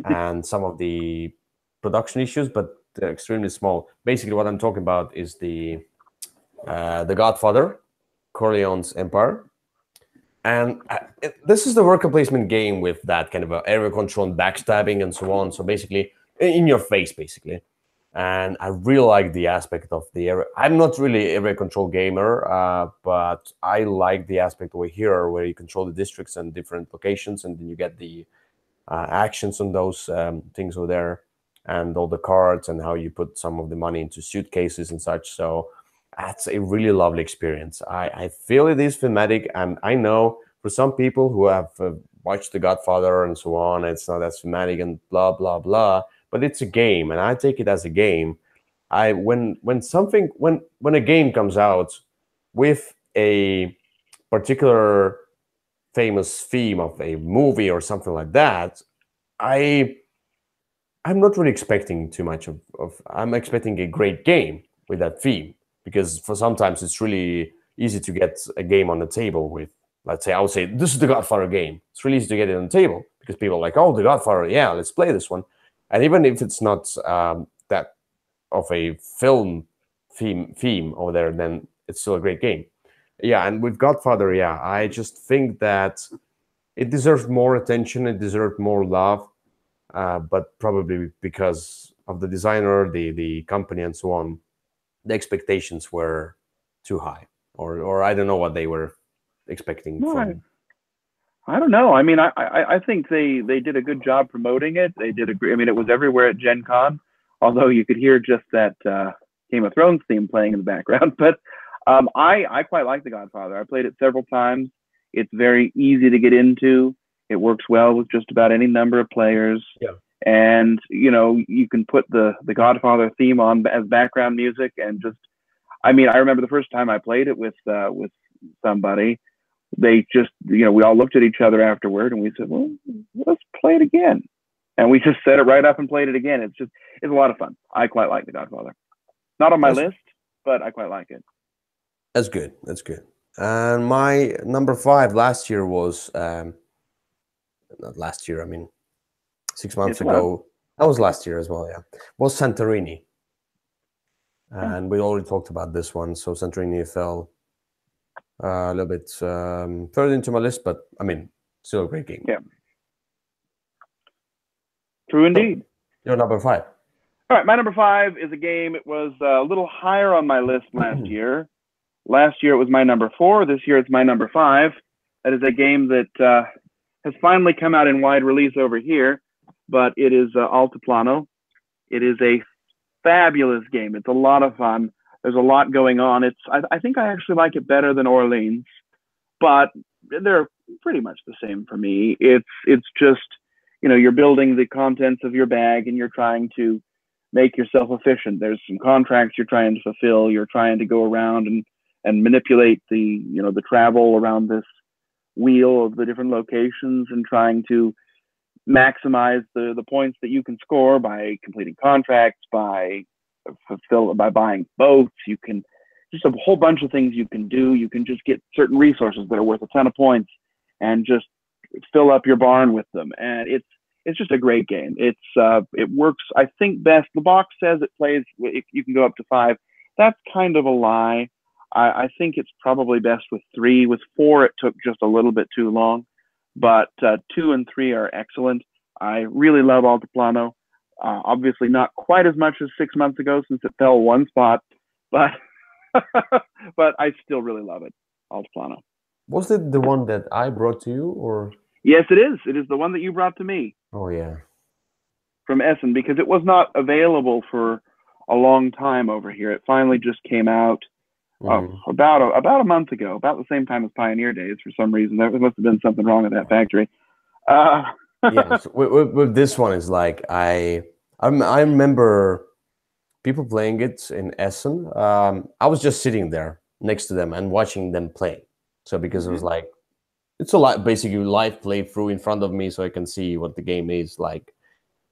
and some of the production issues, but they're extremely small. Basically, what I'm talking about is the Godfather, Corleone's Empire. And this is the worker placement game with that kind of area control and backstabbing and so on. So basically, in your face, basically. And I really like the aspect of the area. I'm not really an area control gamer, but I like the aspect over here where you control the districts and different locations, and then you get the actions on those things over there, and all the cards, and how you put some of the money into suitcases and such. So that's a really lovely experience. I feel it is thematic, and I know for some people who have watched The Godfather and so on, it's not as thematic and blah blah blah. But it's a game, and I take it as a game. When a game comes out with a particular famous theme of a movie or something like that, I'm not really expecting too much of. I'm expecting a great game with that theme, because for sometimes it's really easy to get a game on the table with, let's say, I would say this is the Godfather game. It's really easy to get it on the table because people are like, oh, the Godfather, yeah, let's play this one. And even if it's not that of a film theme over there, then it's still a great game. Yeah, and with Godfather, yeah, I just think that it deserves more attention, it deserves more love, but probably because of the designer, the company, and so on, the expectations were too high, or I don't know what they were expecting from. I don't know. I mean, I think they did a good job promoting it. They did I mean, it was everywhere at Gen Con, although you could hear just that Game of Thrones theme playing in the background. But I quite like The Godfather. I played it several times. It's very easy to get into. It works well with just about any number of players. Yeah. And you can put the Godfather theme on as background music, and just, I mean, I remember the first time I played it with somebody. They just, we all looked at each other afterward, and we said, well, let's play it again. And we just set it right up and played it again. It's a lot of fun. I quite like The Godfather. Not on my list, but I quite like it. That's good. That's good. And my number 5 last year was, not last year, I mean, 6 months ago. That was last year as well, yeah. Was Santorini. And we already talked about this one. So Santorini fell a little bit further into my list, but I mean, still a great game. Yeah. True indeed. So, your number 5. All right, my number 5 is a game. It was a little higher on my list last year. Last year it was my number 4. This year it's my number 5. That is a game that has finally come out in wide release over here, but it is Altiplano. It is a fabulous game. It's a lot of fun. There's a lot going on. I think I actually like it better than Orleans, but they're pretty much the same for me. It's just, you're building the contents of your bag, and you're trying to make yourself efficient. There's some contracts you're trying to fulfill. You're trying to go around and and manipulate the travel around this wheel of the different locations and trying to maximize the points that you can score by completing contracts, by buying boats. You can just a whole bunch of things you can do. You can just get certain resources that are worth a ton of points and just fill up your barn with them. And it's just a great game. It works, I think, best. The box says it plays, you can go up to 5. That's kind of a lie. I think it's probably best with 3. With 4, it took just a little bit too long. But 2 and 3 are excellent. I really love Altiplano. Obviously not quite as much as 6 months ago since it fell one spot, but but I still really love it, Altiplano. Was it the one that I brought to you, or? Yes, it is. It is the one that you brought to me. Oh, yeah. From Essen, because it was not available for a long time over here. It finally just came out about a month ago, about the same time as Pioneer Days. For some reason, there must have been something wrong at that factory. Yeah, so with this one is like I remember people playing it in Essen. I was just sitting there next to them and watching them play. So because it was like, it's a lot, basically live playthrough in front of me, so I can see what the game is like.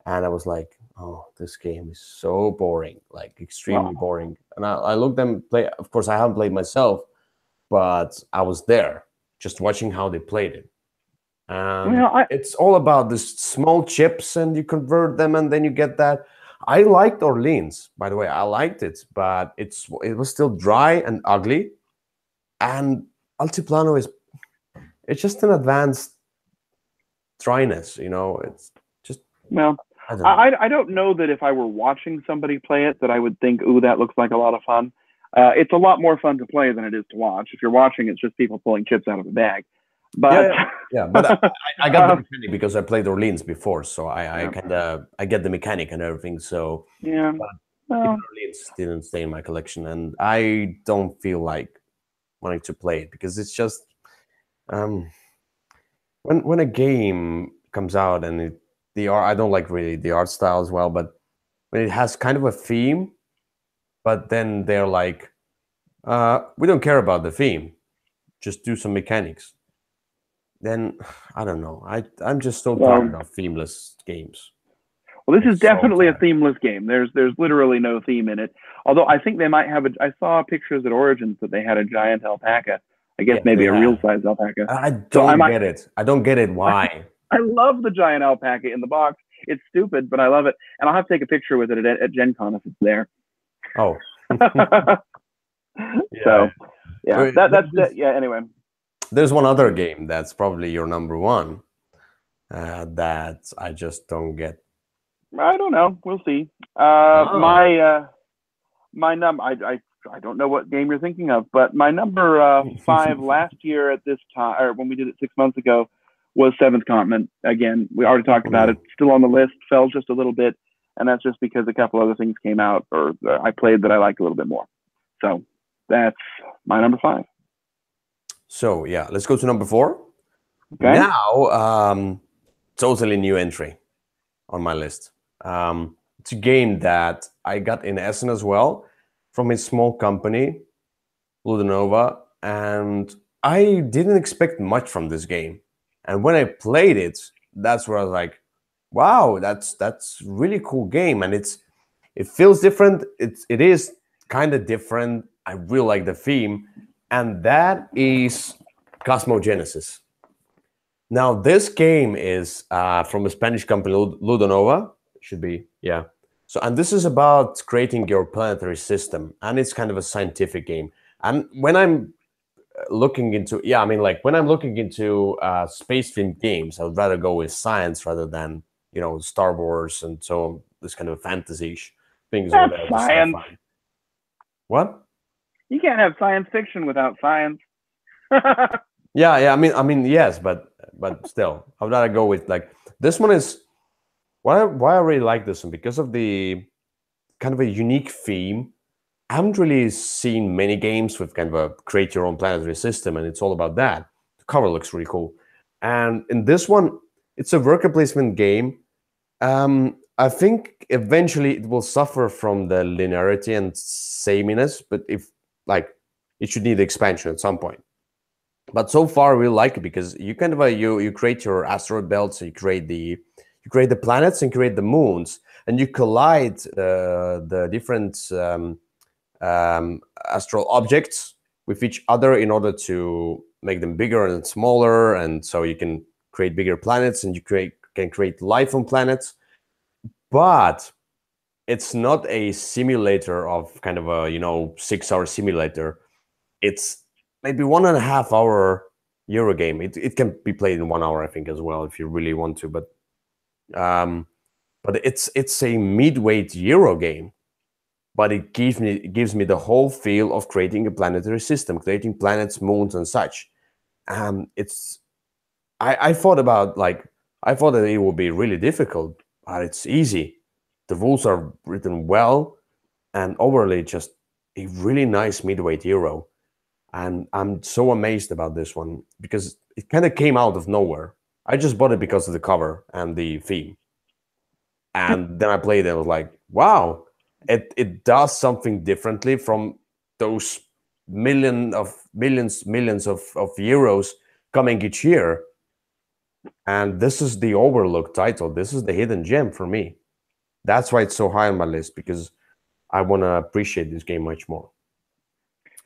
And I was like, oh, this game is so boring, like extremely boring. And I looked them play. Of course, I haven't played myself, but I was there just watching how they played it. It's all about these small chips, and you convert them, and then you get that. I liked Orleans, by the way. I liked it, but it was still dry and ugly. And Altiplano it's just an advanced dryness, It's just I don't know that if I were watching somebody play it that I would think, ooh, that looks like a lot of fun. It's a lot more fun to play than it is to watch. If you're watching, it's just people pulling chips out of a bag. But but I got the mechanic because I played Orleans before, so I get the mechanic and everything. So Orleans didn't stay in my collection, and I don't feel like wanting to play it because it's just when a game comes out and the art, I don't like really the art style as well, but when it has kind of a theme, but then they're like, we don't care about the theme, just do some mechanics. Then I don't know. I'm just so tired of themeless games. Well, this is definitely a themeless game. There's literally no theme in it. Although I think they might have I saw pictures at Origins that they had a giant alpaca. I guess maybe a real size alpaca. I don't get it. I don't get it. Why? I love the giant alpaca in the box. It's stupid, but I love it. And I'll have to take a picture with it at Gen Con if it's there. Oh. So, anyway. There's one other game that's probably your number one that I just don't get. I don't know. We'll see. My number. I don't know what game you're thinking of, but my number 5 last year at this time, or when we did it 6 months ago, was Seventh Continent. Again, we already talked about it. Still on the list. Fell just a little bit, and that's just because a couple other things came out or I played that I liked a little bit more. So that's my number 5. So yeah, let's go to number 4. Okay. Now, totally new entry on my list. It's a game that I got in Essen as well from a small company, Ludonova, and I didn't expect much from this game. And when I played it, that's where I was like, wow, that's really cool game. And it feels different. It is kind of different. I really like the theme. And that is Cosmogenesis. Now, this game is from a Spanish company, Ludonova. Should be, yeah. So, and this is about creating your planetary system. And it's kind of a scientific game. And when I'm looking into, when I'm looking into space-themed games, I would rather go with science rather than, Star Wars and so on, this kind of fantasy-ish things. That's science. What? You can't have science fiction without science. Yeah. I mean, yes, but still, I would rather go with this one is why I really like this one because of the kind of a unique theme. I haven't really seen many games with kind of a create your own planetary system, and it's all about that. The cover looks really cool, and in this one, it's a worker placement game. I think eventually it will suffer from the linearity and sameness, but if it should need expansion at some point. But so far, we like it because you kind of you create your asteroid belts, you create the planets and create the moons, and you collide the different astral objects with each other in order to make them bigger and smaller, and so you can create bigger planets and you can create life on planets. But it's not a simulator of kind of a 6-hour simulator. It's maybe 1.5 hour Euro game. It can be played in 1 hour, I think, as well, if you really want to. But it's a mid-weight Euro game. But it gives me the whole feel of creating a planetary system, creating planets, moons, and such. I thought that it would be really difficult, but it's easy. The rules are written well, and overall, just a really nice midweight Euro. And I'm so amazed about this one because it kind of came out of nowhere. I just bought it because of the cover and the theme. And then I played it, I was like, wow, it does something differently from those millions of euros coming each year. And this is the overlooked title. This is the hidden gem for me. That's why it's so high on my list, because I want to appreciate this game much more.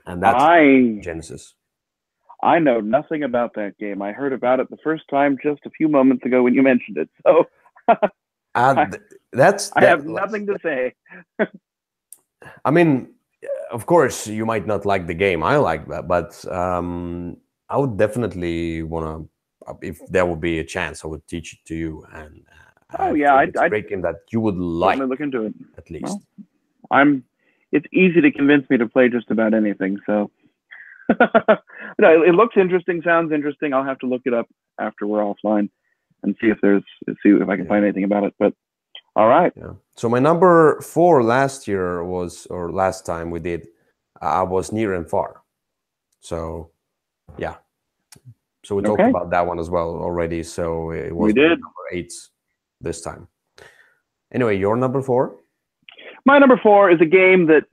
And that's Genesis. I know nothing about that game. I heard about it the first time just a few moments ago when you mentioned it. So I have nothing to say. I mean, of course, you might not like the game. I like that, but I would definitely want to. If there would be a chance, I would teach it to you. And it's a great game that you would like. Look into it at least. Well, it's easy to convince me to play just about anything. So, no, it looks interesting, sounds interesting. I'll have to look it up after we're offline and see if I can find anything about it. But all right. Yeah. So my number 4 last time we did, was Near and Far. So, yeah. So we talked about that one as well already. So it was number 8 this time. Anyway, your number 4? My number 4 is a game that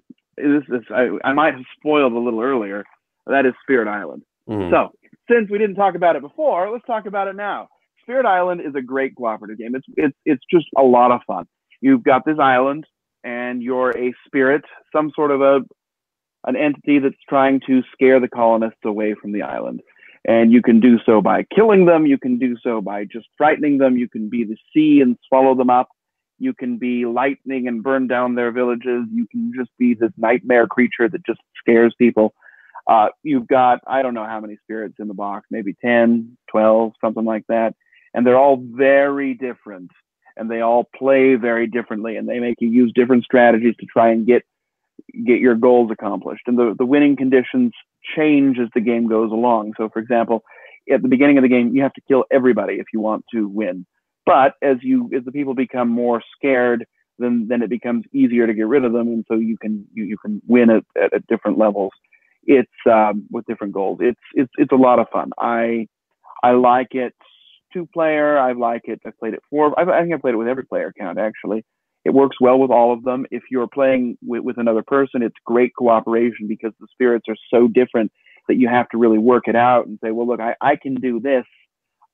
I might have spoiled a little earlier. That is Spirit Island. Mm-hmm. So since we didn't talk about it before, let's talk about it now. Spirit Island is a great cooperative game. It's just a lot of fun. You've got this island, and you're a spirit, some sort of an entity that's trying to scare the colonists away from the island. And you can do so by killing them. You can do so by just frightening them. You can be the sea and swallow them up. You can be lightning and burn down their villages. You can just be this nightmare creature that just scares people. You've got, I don't know how many spirits in the box, maybe 10, 12, something like that. And they're all very different. And they all play very differently. And they make you use different strategies to try and get your goals accomplished. And the winning conditions change as the game goes along. So, for example, at the beginning of the game, you have to kill everybody if you want to win. But as the people become more scared, then it becomes easier to get rid of them, and so you can win at different levels. It's with different goals. It's a lot of fun. I like it 2-player. I like it. I've played it 4. I think I played it with every player count actually. It works well with all of them. If you're playing with another person, it's great cooperation because the spirits are so different that you have to really work it out and say, well, look, I can do this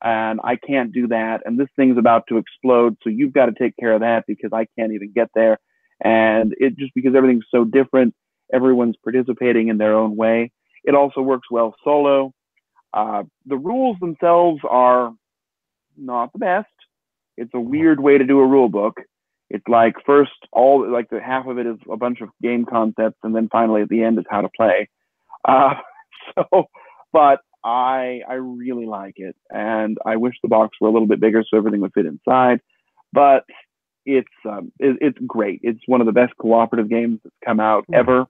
and I can't do that. And this thing's about to explode. So you've got to take care of that because I can't even get there. And it just because everything's so different, everyone's participating in their own way. It also works well solo. The rules themselves are not the best. It's a weird way to do a rule book. It's like first the half of it is a bunch of game concepts, and then finally at the end is how to play. But I really like it, and I wish the box were a little bit bigger so everything would fit inside. But it's great. It's one of the best cooperative games that's come out ever,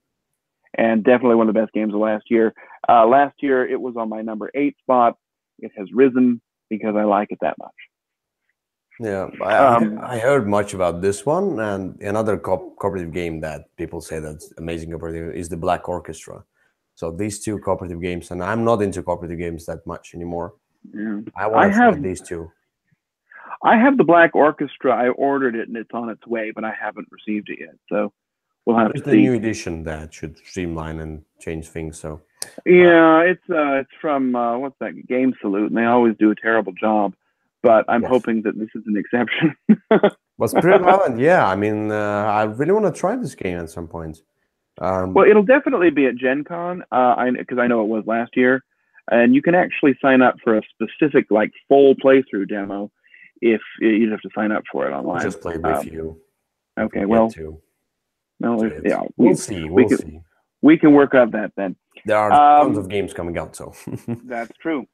and definitely one of the best games of last year. Last year it was on my number 8 spot. It has risen because I like it that much. Yeah, I heard much about this one, and another cooperative game that people say that's amazing cooperative is the Black Orchestra. So these 2 cooperative games, and I'm not into cooperative games that much anymore. Yeah. I want to try these 2. I have the Black Orchestra. I ordered it, and it's on its way, but I haven't received it yet. So we'll have to see. There's the new edition that should streamline and change things. So yeah, it's from what's that, Game Salute, and they always do a terrible job. But I'm yes. hoping that this is an exception. But Spirit Island, yeah. I mean, I really want to try this game at some point. Well, it'll definitely be at Gen Con, because I know it was last year, and you can actually sign up for a specific like full playthrough demo if you'd have to sign up for it I'll online. just play with you. Okay, well, yeah, we'll see. We'll see. We can work out that then. There are tons of games coming out, so that's true.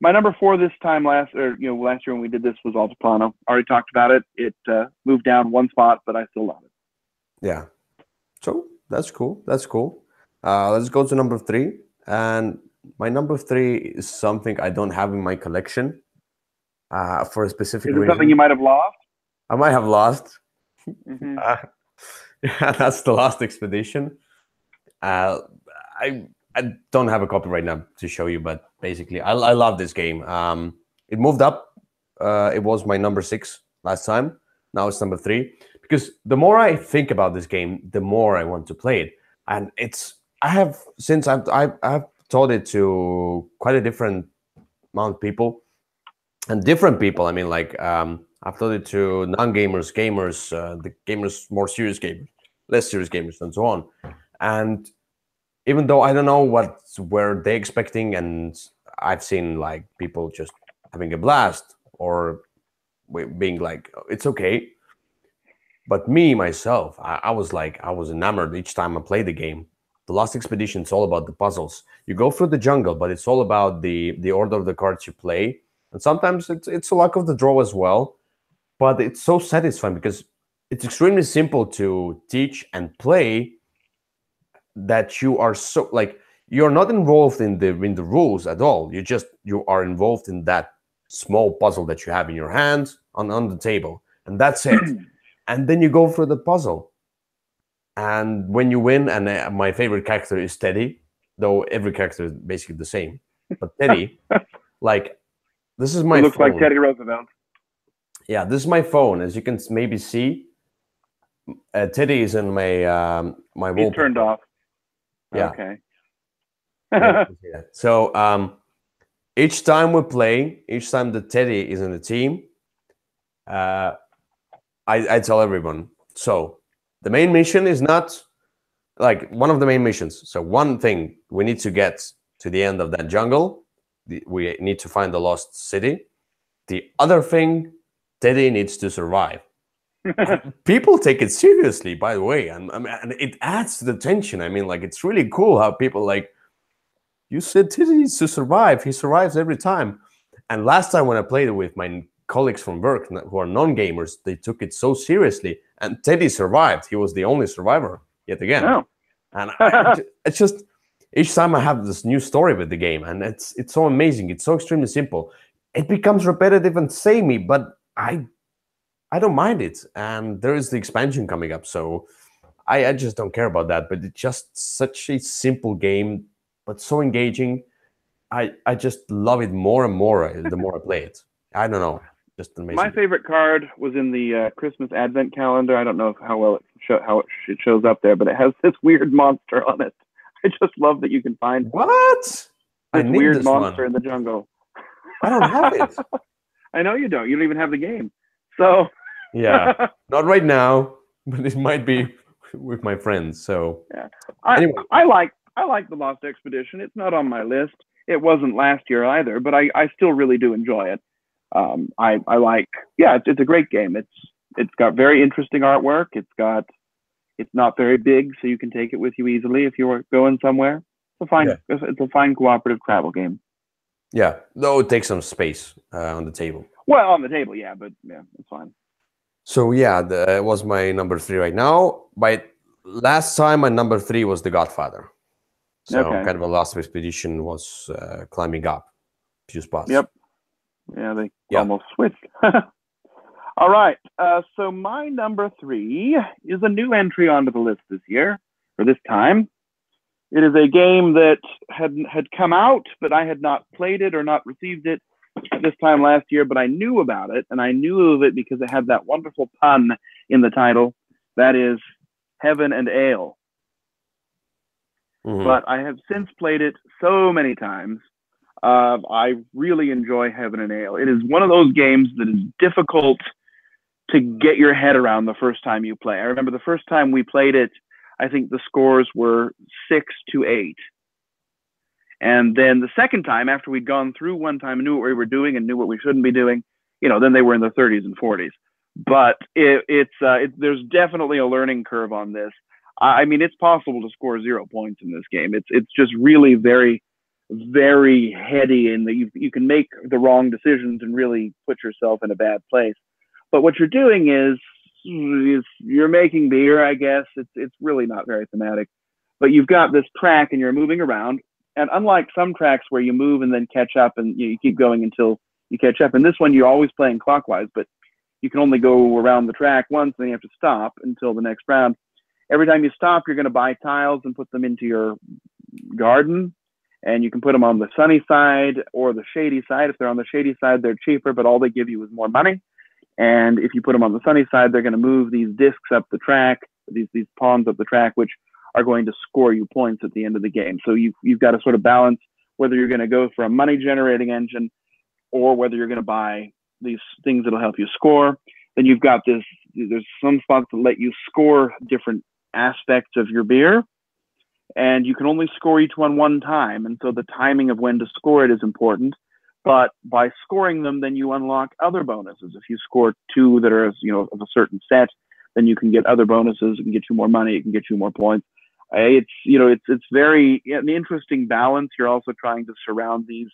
My number 4 this time last year when we did this was Altapano. Already talked about it. It moved down one spot, but I still love it. Yeah. So that's cool. That's cool. Let's go to number 3. And my number 3 is something I don't have in my collection for a specific reason. Is it something you might have lost? I might have lost. Mm-hmm. Yeah, that's the Last Expedition. I don't have a copy right now to show you, but basically, I love this game. It moved up. It was my number 6 last time. Now it's number 3. Because the more I think about this game, the more I want to play it. And I've taught it to quite a different amount of people. And different people, I mean, like, I've taught it to non-gamers, gamers, the gamers, more serious gamers, less serious gamers, and so on. And even though I don't know what were they expecting, and I've seen like people just having a blast or being like, oh, it's okay. But me, myself, I was enamored each time I played the game. The Last Expedition is all about the puzzles. You go through the jungle, but it's all about the order of the cards you play. And sometimes it's a luck of the draw as well. But it's so satisfying because it's extremely simple to teach and play, that you are so like you're not involved in the rules at all. You are involved in that small puzzle that you have in your hand on the table, and that's it. And then you go through the puzzle, and when you win, and my favorite character is Teddy, though every character is basically the same, but Teddy, like, this is my it looks phone. like Teddy Roosevelt. Yeah, this is my phone. As you can maybe see, Teddy is in my my wallpaper. He's turned off. Yeah. Okay. Yeah, so each time we play, each time the Teddy is in the team, I tell everyone. So the main mission is not like one of the main missions. So one thing, we need to get to the end of that jungle. We need to find the lost city. The other thing, Teddy needs to survive. People take it seriously, by the way, and it adds to the tension. I mean, like, it's really cool how people like, you said Teddy needs to survive. He survives every time. And last time when I played it with my colleagues from work who are non-gamers, they took it so seriously, and Teddy survived. He was the only survivor yet again. Oh. And it's just each time I have this new story with the game, and it's so amazing. It's so extremely simple. It becomes repetitive and samey, but I don't mind it. And there is the expansion coming up, so I just don't care about that. But it's just such a simple game, but so engaging. I just love it more and more the more I play it. I don't know, just amazing. My favorite card was in the Christmas Advent calendar. I don't know how well it shows up there, but it has this weird monster on it. I just love that you can find this weird monster in the jungle. I don't have it. I know you don't. You don't even have the game. So yeah, not right now, but it might be with my friends. So yeah, anyway. I like the Lost Expedition. It's not on my list. It wasn't last year either, but I still really do enjoy it. I like, yeah, it's a great game. It's got very interesting artwork. It's not very big, so you can take it with you easily if you were going somewhere. It's a fine cooperative travel game. Yeah, though it takes some space on the table. Well, on the table, yeah, but yeah, it's fine. So yeah, it was my number 3 right now. By last time, my number 3 was The Godfather. So kind of a Last Expedition was climbing up a few spots. Yep. Yeah, they almost switched. All right. So my number 3 is a new entry onto the list this year, or this time. It is a game that had come out, but I had not played it or not received it at this time last year, but I knew about it, and I knew of it because it had that wonderful pun in the title. That is Heaven and Ale. Hmm. but I have since played it so many times. I really enjoy Heaven and Ale. It is one of those games that is difficult to get your head around the first time you play. I remember the first time we played it, I think the scores were 6-8. And then the second time, after we'd gone through one time and knew what we were doing and knew what we shouldn't be doing, then they were in the 30s and 40s. But there's definitely a learning curve on this. I mean, it's possible to score 0 points in this game. It's just really very, very heady, and you can make the wrong decisions and really put yourself in a bad place. But what you're doing is you're making beer, I guess. It's really not very thematic. But you've got this track and you're moving around. And unlike some tracks where you move and then catch up and you keep going until you catch up, in this one you're always playing clockwise, but you can only go around the track once, and then you have to stop until the next round. Every time you stop, you're going to buy tiles and put them into your garden. And you can put them on the sunny side or the shady side. If they're on the shady side, they're cheaper, but all they give you is more money. And if you put them on the sunny side, they're going to move these discs up the track, these pawns up the track, which are going to score you points at the end of the game. So you've got to sort of balance whether you're going to go for a money generating engine or whether you're going to buy these things that'll help you score. Then you've got there's some spots that let you score different aspects of your beer, and you can only score each one time. And so the timing of when to score it is important. But by scoring them, then you unlock other bonuses. If you score 2 that are, of a certain set, then you can get other bonuses. It can get you more money. It can get you more points. It's very an interesting balance. You're also trying to surround these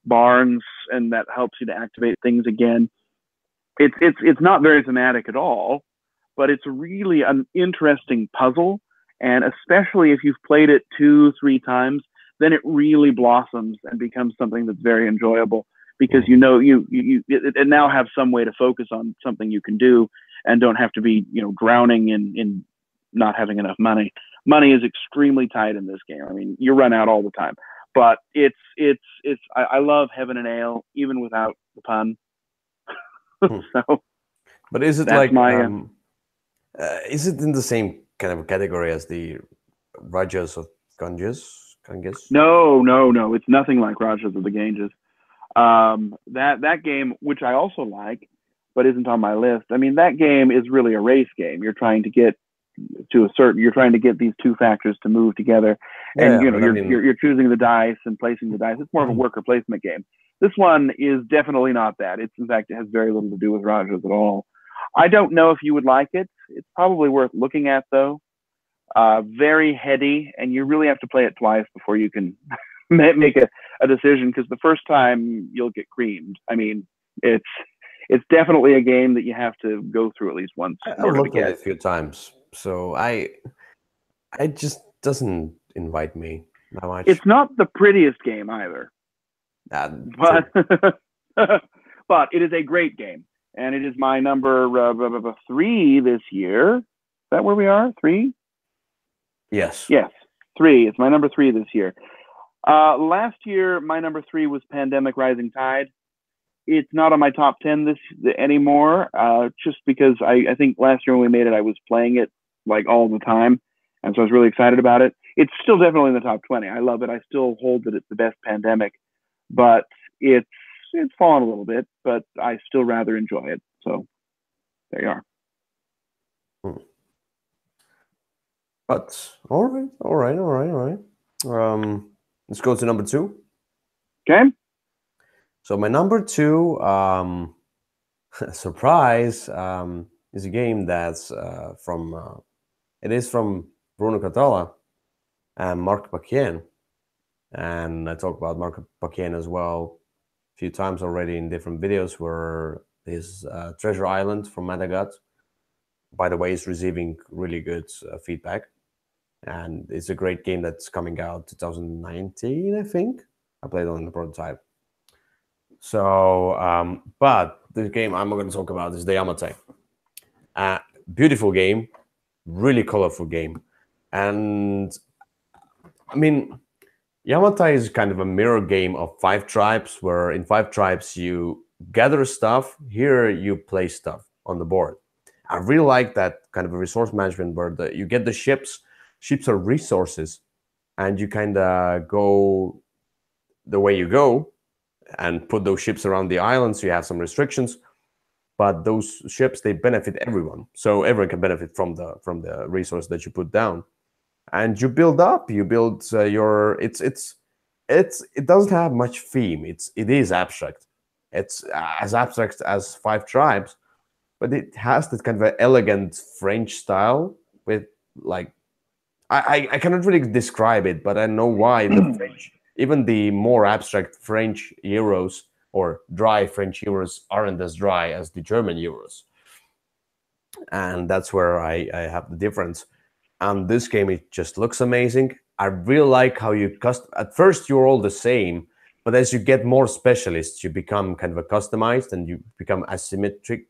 barns, and that helps you to activate things again. It's not very thematic at all, but it's really an interesting puzzle. And especially if you've played it 2-3 times, then it really blossoms and becomes something that's very enjoyable, because you now have some way to focus on something you can do and don't have to be drowning in not having enough money. Money is extremely tight in this game. I mean, you run out all the time. But I love Heaven and Ale even without the pun. So, but is it like is it in the same kind of category as the Rajas of Ganges? No. It's nothing like Rajas of the Ganges. That game, which I also like, but isn't on my list. I mean, that game is really a race game. You're trying to get you're trying to get these 2 factors to move together, and you're choosing the dice and placing the dice. It's more of a worker placement game. This one is definitely not that. It's, in fact, it has very little to do with Rajas at all. I don't know if you would like it. It's probably worth looking at, though. Very heady, and you really have to play it twice before you can make a decision, because the first time you'll get creamed. I mean, it's definitely a game that you have to go through at least once. I looked at it a few times, so it just doesn't invite me that much. It's not the prettiest game either, but but it is a great game, and it is my number 3 this year. Is that where we are? 3? Yes. 3. It's my number 3 this year. Last year, my number 3 was Pandemic Rising Tide. It's not on my top 10 anymore, just because I think last year when we made it, I was playing it like all the time, and so I was really excited about it. It's still definitely in the top 20. I love it. I still hold that it's the best Pandemic, but it's fallen a little bit, but I still rather enjoy it. So there you are. But all right. Let's go to number 2. Okay. So my number 2, surprise, is a game that's from Bruno Catala and Marc Paquin. And I talked about Marc Paquin as well a few times already in different videos, where his Treasure Island from Madagascar, by the way, is receiving really good feedback. And it's a great game that's coming out 2019, I think. I played on the prototype. So, but the game I'm going to talk about is the Yamatai. Beautiful game, really colorful game. And I mean, Yamatai is kind of a mirror game of 5 tribes, where in 5 tribes you gather stuff. Here you place stuff on the board. I really like that kind of a resource management where you get the ships. Ships are resources, and you kind of go the way you go and put those ships around the island, so you have some restrictions. But those ships, they benefit everyone, so everyone can benefit from the resource that you put down, and you build up. You build your. It doesn't have much theme. It is abstract. It's as abstract as Five Tribes, but it has this kind of elegant French style with like I cannot really describe it, but I know why the French, even the more abstract French Euros or dry French Euros aren't as dry as the German Euros. And that's where I have the difference. And this game, it just looks amazing. I really like how you at first you're all the same, but as you get more specialists, you become kind of a customized and you become asymmetric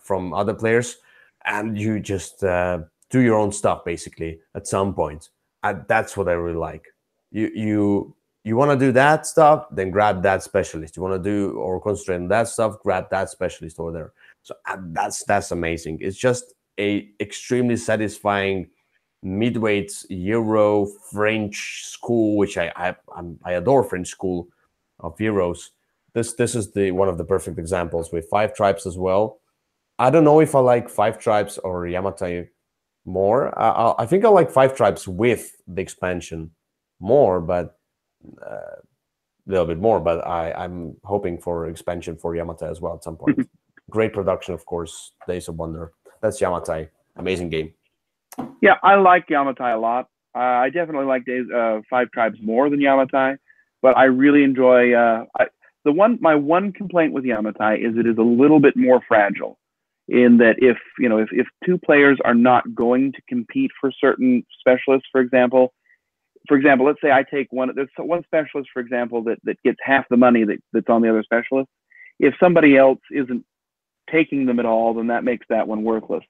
from other players, and you just do your own stuff basically at some point. And that's what I really like. You want to do that stuff, then grab that specialist. You want to do or concentrate on that stuff, grab that specialist over there. So that's amazing. It's just a extremely satisfying midweight Euro French school, which I adore French school of Euros. This is the one of the perfect examples with Five Tribes as well. I don't know if I like Five Tribes or Yamatai more. I think I like Five Tribes with the expansion more, but a little bit more. But I'm hoping for expansion for Yamatai as well at some point. Great production, of course. Days of Wonder. That's Yamatai. Amazing game. Yeah, I like Yamatai a lot. I definitely like Five Tribes more than Yamatai, but I really enjoy my one complaint with Yamatai is it is a little bit more fragile, in that if two players are not going to compete for certain specialists, for example, let's say I take there's one specialist, for example, that gets half the money that's on the other specialist. If somebody else isn't taking them at all, then that makes that one worthless.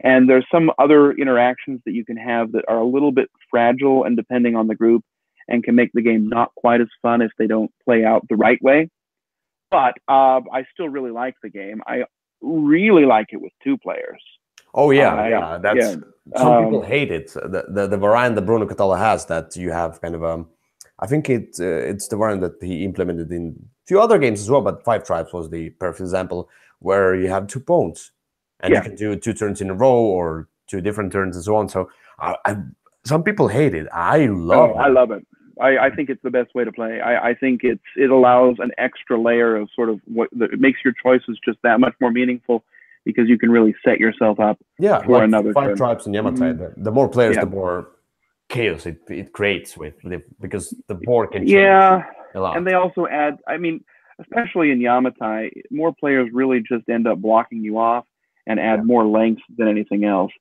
And there's some other interactions that you can have that are a little bit fragile and depending on the group, and can make the game not quite as fun if they don't play out the right way. But I still really like the game. I really like it with two players. Oh yeah, that's some people hate it. The variant that Bruno Catala has, that you have kind of I think it's the variant that he implemented in a few other games as well, but Five Tribes was the perfect example, where you have two pawns and you can do 2 turns in a row or 2 different turns and so on. So some people hate it. I love it. I love it. I think it's the best way to play. I think it allows an extra layer of sort of it makes your choices just that much more meaningful, because you can really set yourself up for another Five turn. Tribes in Yamatai. The more players, the more chaos it creates because the board can change a lot. And they also add, I mean, especially in Yamatai, more players really just end up blocking you off and add more length than anything else.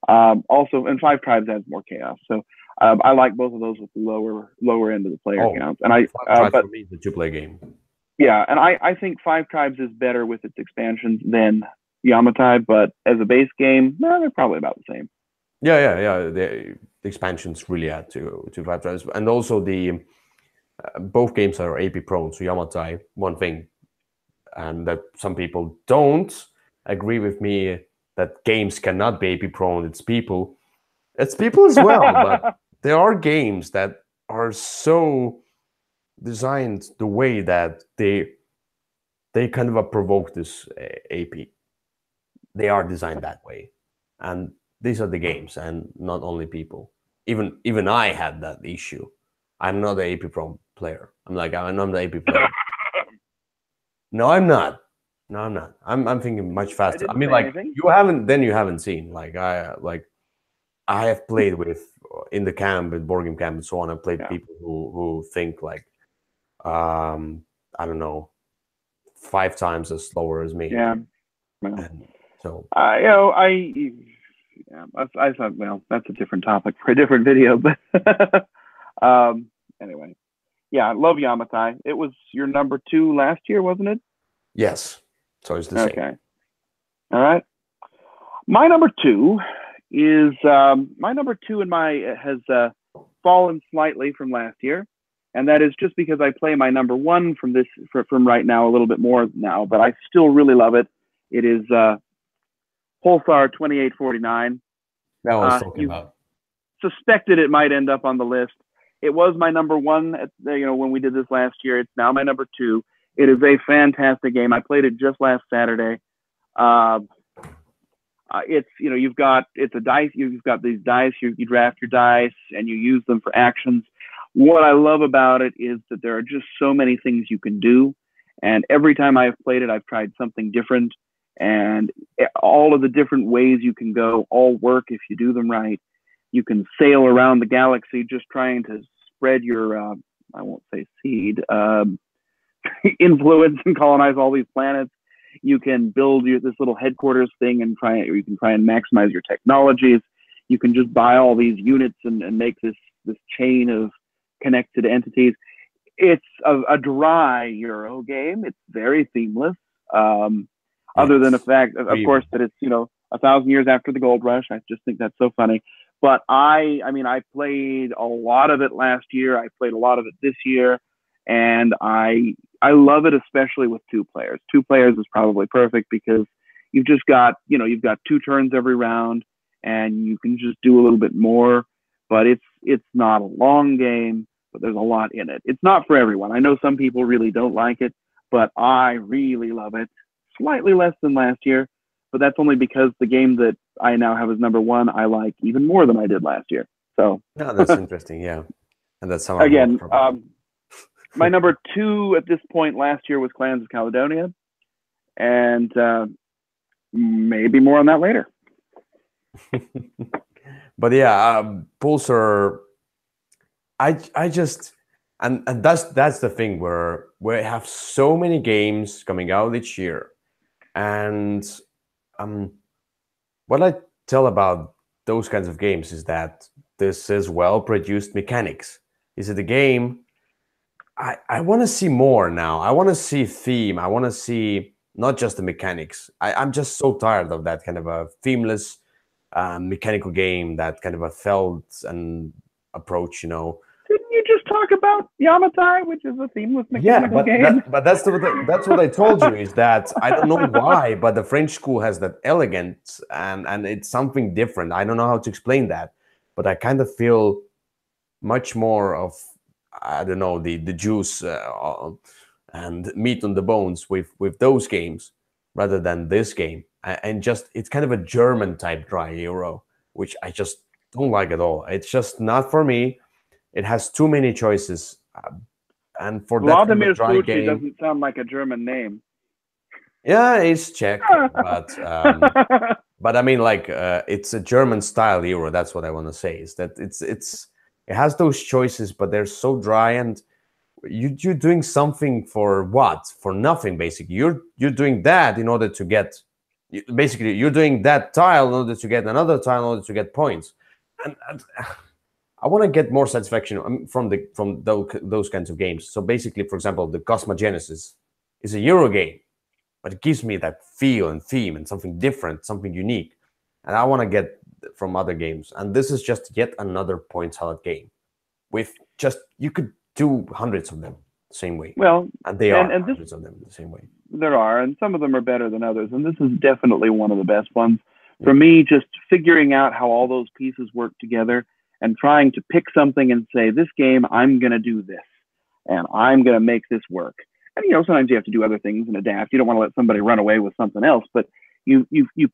Also, and Five Tribes adds more chaos. So I like both of those with the lower end of the player count. And Five Tribes for me is a 2-player game. Yeah, and I think Five Tribes is better with its expansions than Yamatai, but as a base game, they're probably about the same. Yeah. The expansions really add to Five Tribes, and also both games are AP prone. So Yamatai, one thing, and that some people don't agree with me, that games cannot be AP prone. It's people as well, but there are games that are so designed the way that they kind of provoke this AP. They are designed that way, and these are the games, and not only people. Even I had that issue. I'm not an AP Pro player. I'm the AP player. No, I'm not. I'm thinking much faster. I mean, like anything. You haven't seen. Like I have played with in the camp, in board game camp, and so on. I played people who think like, I don't know, 5 times as slower as me. Yeah. And so I thought, well, that's a different topic for a different video, but anyway, I love Yamatai. It was your number 2 last year, wasn't it? Yes. So it's the same. Okay. All right. My number 2 is has fallen slightly from last year, and that is just because I play my number 1 from right now a little bit more now, but I still really love it. It is Pulsar 2849. That was talking about. Suspected it might end up on the list. It was my number one, when we did this last year. It's now my number two. It is a fantastic game. I played it just last Saturday. It's it's a dice. You've got these dice. You draft your dice and you use them for actions. What I love about it is that there are just so many things you can do, and every time I've played it, I've tried something different, and all of the different ways you can go all work if you do them right. You can sail around the galaxy just trying to spread your I won't say seed influence and colonize all these planets. You can build this little headquarters thing and you can try and maximize your technologies. You can just buy all these units and make this chain of connected entities. It's a dry Euro game. It's very themeless. Other than the fact, of course, that it's 1,000 years after the gold rush. I just think that's so funny. But I played a lot of it last year. I played a lot of it this year, and I love it, especially with two players. Two players is probably perfect because you've got 2 turns every round, and you can just do a little bit more. But it's not a long game, but there's a lot in it. It's not for everyone. I know some people really don't like it, but I really love it. Slightly less than last year, but that's only because the game that I now have as number one, I like even more than I did last year. So no, that's interesting. Yeah, and that's some again. My number two at this point last year was Clans of Caledonia, and maybe more on that later. But yeah, Pulsar. I just and that's the thing where we have so many games coming out each year, and what I tell about those kinds of games is that this is well-produced mechanics. Is it a game? I want to see more now. I want to see theme. I want to see not just the mechanics. I'm just so tired of that kind of a themeless mechanical game, that kind of a felt and approach, Didn't you just talk about Yamatai, which is a themeless mechanical game? But that's what I told you, is that I don't know why, but the French school has that elegance, and it's something different. I don't know how to explain that, but I kind of feel much more of, I don't know, the juice and meat on the bones with those games rather than this game. And just, it's kind of a German type dry Euro, which I just don't like at all. It's just not for me. It has too many choices, and for that kind of dry game, doesn't sound like a German name. Yeah, it's Czech, but I mean, like, it's a German style Euro. That's what I want to say. Is that it has those choices, but they're so dry, and you're doing something for what? For nothing, basically. You're doing that in order to get, basically, you're doing that tile in order to get another tile in order to get points, and I want to get more satisfaction from those kinds of games. So basically, for example, the Cosmogenesis is a Euro game, but it gives me that feel and theme and something different, something unique, and I want to get from other games. And this is just yet another point salad game with just, you could do hundreds of them the same way. Well, and they are hundreds of them the same way. There are, and some of them are better than others, and this is definitely one of the best ones. For me, just figuring out how all those pieces work together and trying to pick something and say, this game, I'm going to do this, and I'm going to make this work. And, sometimes you have to do other things and adapt. You don't want to let somebody run away with something else, but you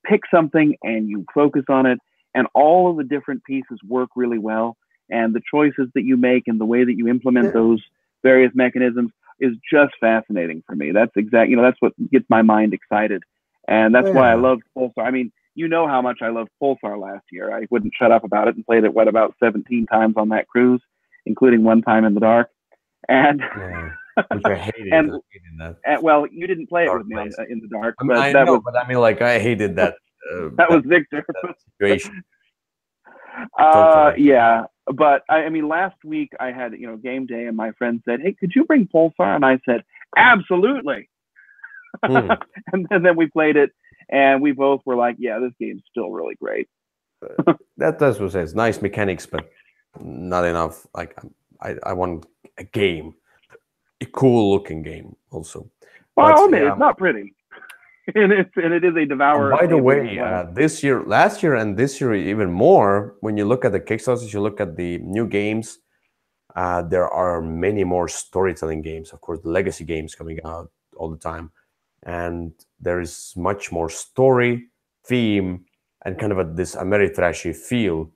pick something and you focus on it, and all of the different pieces work really well. And the choices that you make and the way that you implement those various mechanisms is just fascinating for me. That's that's what gets my mind excited. And that's why I love Pulsar. I mean, you know how much I loved Pulsar last year. I wouldn't shut up about it, and played it, about 17 times on that cruise, including one time in the dark. And which I hated. And well, you didn't play it with me in the dark. I mean, I know, but I mean, like, I hated that. That was Victor. That situation. Yeah, but I mean, last week I had game day, and my friend said, "Hey, could you bring Pulsar?" And I said, "Absolutely." And then we played it, and we both were like, "Yeah, this game's still really great." That's what it says. Nice mechanics, but not enough. Like, I want a game, a cool looking game, also. Well, it's not pretty. And it is a devourer. By the way, last year and this year even more, when you look at the Kickstarters, you look at the new games, There are many more storytelling games, of course, the legacy games coming out all the time, and there is much more story, theme, and kind of this Ameritrashy feel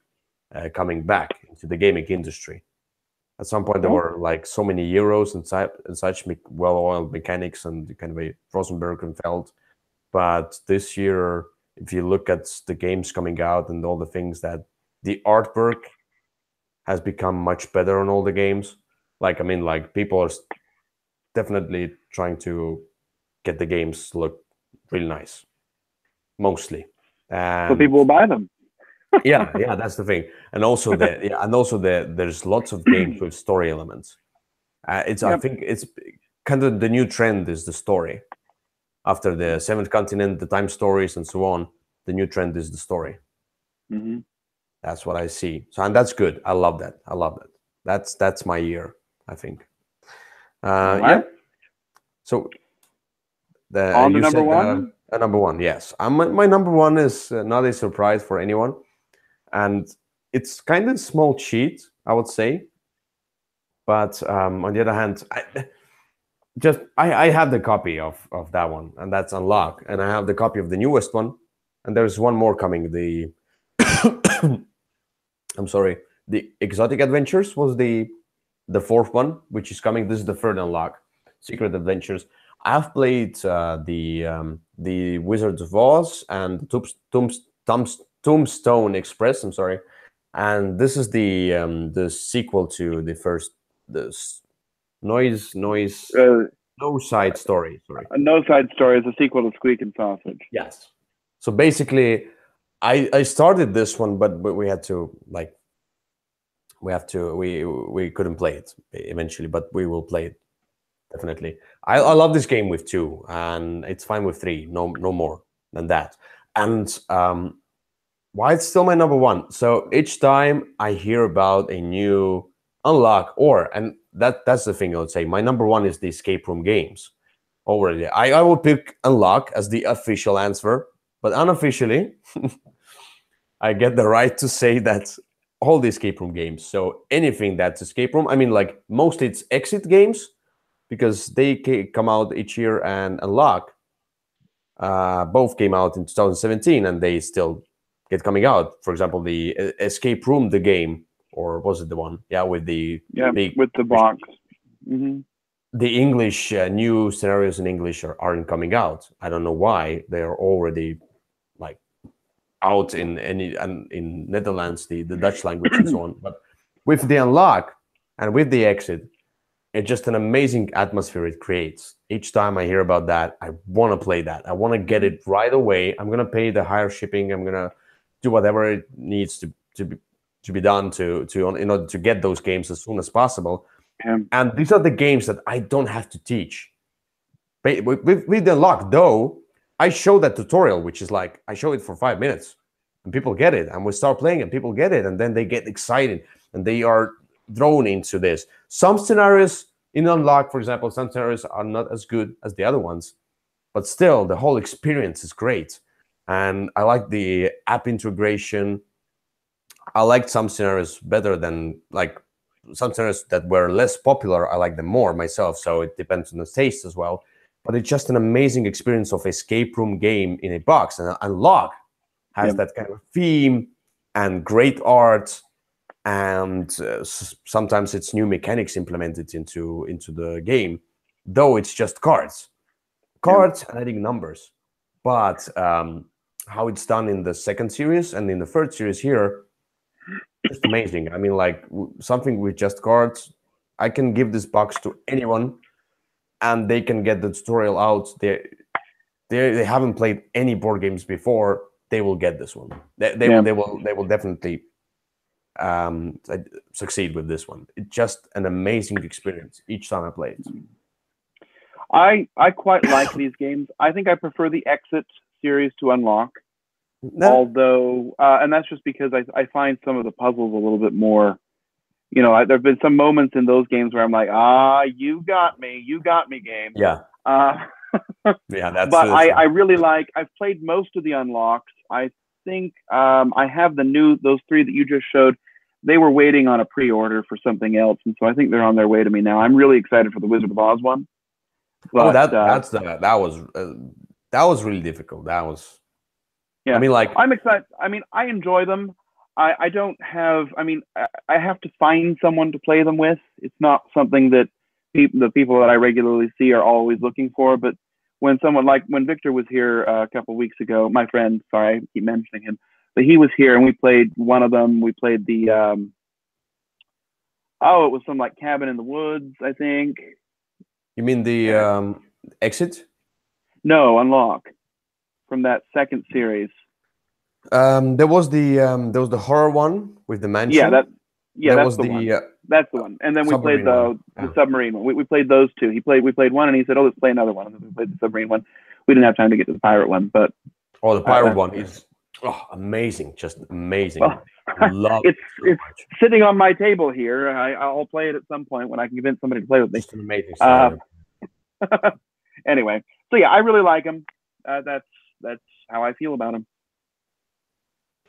coming back into the gaming industry. At some point, there Well, were like so many euros and such well-oiled mechanics and kind of a Rosenberg and Feld. But this year, if you look at the games coming out and all the things that the artwork has become much better on all the games. Like, I mean, like people are definitely trying to get the games to look really nice, mostly. so And people will buy them. yeah, that's the thing. And also there's lots of games with story elements. I Yep. think it's kind of the new trend is the story. After the Seventh Continent, the time stories, and so on, the new trend is the story. Mm-hmm. That's what I see. So, and that's good. I love that. I love that. That's my year, I think. All Yeah. right. So the On to you number said one. a number one. Yes, my number one is not a surprise for anyone, and it's kind of small cheat, I would say. But on the other hand, I have the copy of that one, and that's Unlock, and I have the copy of the newest one, and there's one more coming. The I'm sorry, the Exotic Adventures was the fourth one, which is coming. This is the third Unlock, Secret Adventures. I've played the Wizards of Oz and Tombstone Express. I'm sorry, and this is the sequel to the first the noise Uh, no side story. Sorry. no Side Story is a sequel to Squeak and Sausage. Yes. So basically, I started this one, but we had to like we couldn't play it eventually, but we will play it definitely. I love this game with two, and it's fine with three. No more than that. And why it's still my number one? So each time I hear about a new unlock, and that's the thing I would say. My number one is the escape room games. Already, I will pick unlock as the official answer, but unofficially, I get the right to say that all the escape room games. So anything that's escape room, I mean, like mostly it's exit games because they come out each year, and Unlock both came out in 2017 and they still get coming out. For example, the Escape Room, the game, or was it the one? Yeah, with the Yeah, big. with the box. Mm-hmm. The English new scenarios in English aren't coming out. I don't know why. They are already like out in Netherlands, the Dutch language and so on. But with the Unlock and with the Exit, it's just an amazing atmosphere it creates. Each time I hear about that, I want to play that. I want to get it right away. I'm gonna pay the higher shipping. I'm gonna do whatever it needs to be done in order to get those games as soon as possible. Yeah. And these are the games that I don't have to teach. With the Unlock, though, I show that tutorial, which is like I show it for 5 minutes, and people get it, and we start playing, and people get it, and then they get excited, and they are thrown into this. Some scenarios in Unlock, for example, some scenarios are not as good as the other ones, but still, the whole experience is great. And I like the app integration. I liked some scenarios better than like some scenarios that were less popular. I like them more myself, so it depends on the taste as well. But it's just an amazing experience of escape room game in a box, and Unlock has Yep. that kind of theme and great art, and sometimes it's new mechanics implemented into the game, though it's just cards and adding numbers. But how it's done in the second series and in the third series here, just amazing. I mean, like something with just cards. I can give this box to anyone, and they can get the tutorial out. They haven't played any board games before. They will get this one. Yeah. They will definitely succeed with this one. It's just an amazing experience each time I play it. I quite like these games. I think I prefer the Exit series to Unlock. No, Although, and that's just because I find some of the puzzles a little bit more. You know, there have been some moments in those games where I'm like, you got me, game. yeah, Uh, yeah, that's but I really like. I've played most of the Unlocks. I think I have those three that you just showed. they were waiting on a pre-order for something else, and so I think they're on their way to me now. I'm really excited for the Wizard of Oz one. Oh, But that was really difficult. That was, yeah, I mean, like, I'm excited. I mean, I enjoy them. I don't have. I mean, I have to find someone to play them with. It's not something that the people that I regularly see are always looking for. But when someone like when Victor was here a couple of weeks ago, my friend, sorry, I keep mentioning him, but he was here and we played one of them. We played the it was some like Cabin in the Woods, I think. you mean the Exit? No, Unlock from that second series. There was the horror one with the mansion. That's was the one. That's the one. And then we played the submarine one. We played those two. We played one, and he said, "Oh, let's play another one." And then we played the submarine one. We didn't have time to get to the pirate one, but the pirate one is amazing, just amazing. Well, Love it's sitting on my table here. I'll play it at some point when I can convince somebody to play with me. Just an amazing story. Anyway, so yeah, I really like him. That's how I feel about him.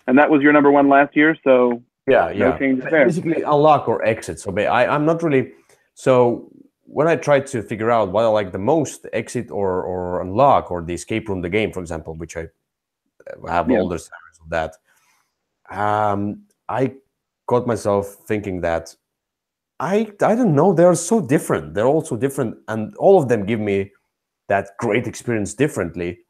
And that was your number one last year, so no change there. Basically, Unlock or Exit. So I'm not really. So when I try to figure out what I like the most, Exit or Unlock or the Escape Room, the game, for example, which I have older series of that. I got myself thinking that I don't know. They're so different. They're all so different, and all of them give me that great experience differently.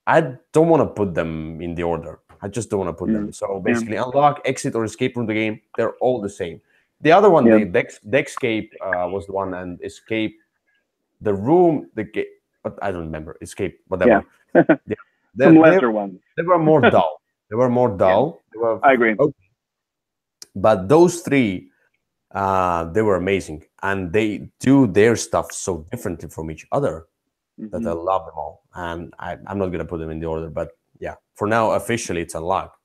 I don't want to put them in the order. I just don't want to put them. So basically, Unlock, Exit, or Escape Room the game, they're all the same. The other one, the Deckscape was the one, and Escape, the Room, the game, but I don't remember. Escape, whatever. Some lesser ones. They were more dull. They were more dull. Yeah. I agree. But those three, they were amazing, and they do their stuff so differently from each other that I love them all. And I'm not gonna put them in the order, but yeah, for now, officially, it's Unlocked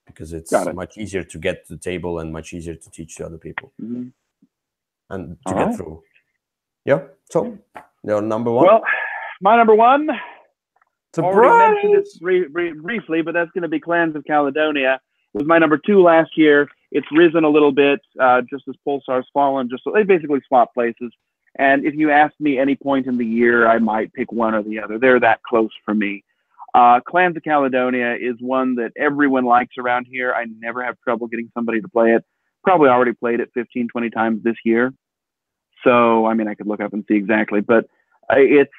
because it's much easier to get to the table and much easier to teach to other people and to get through. Yeah. So, your number one? Well, my number one, surprise! Already mentioned it briefly, but that's going to be Clans of Caledonia. It was my number 2 last year. It's risen a little bit, just as Pulsar's fallen. Just so they basically swap places. And if you asked me any point in the year, I might pick one or the other. They're that close for me. Clans of Caledonia is one that everyone likes around here. I never have trouble getting somebody to play it. Probably already played it 15, 20 times this year. So, I mean, I could look up and see exactly, but it's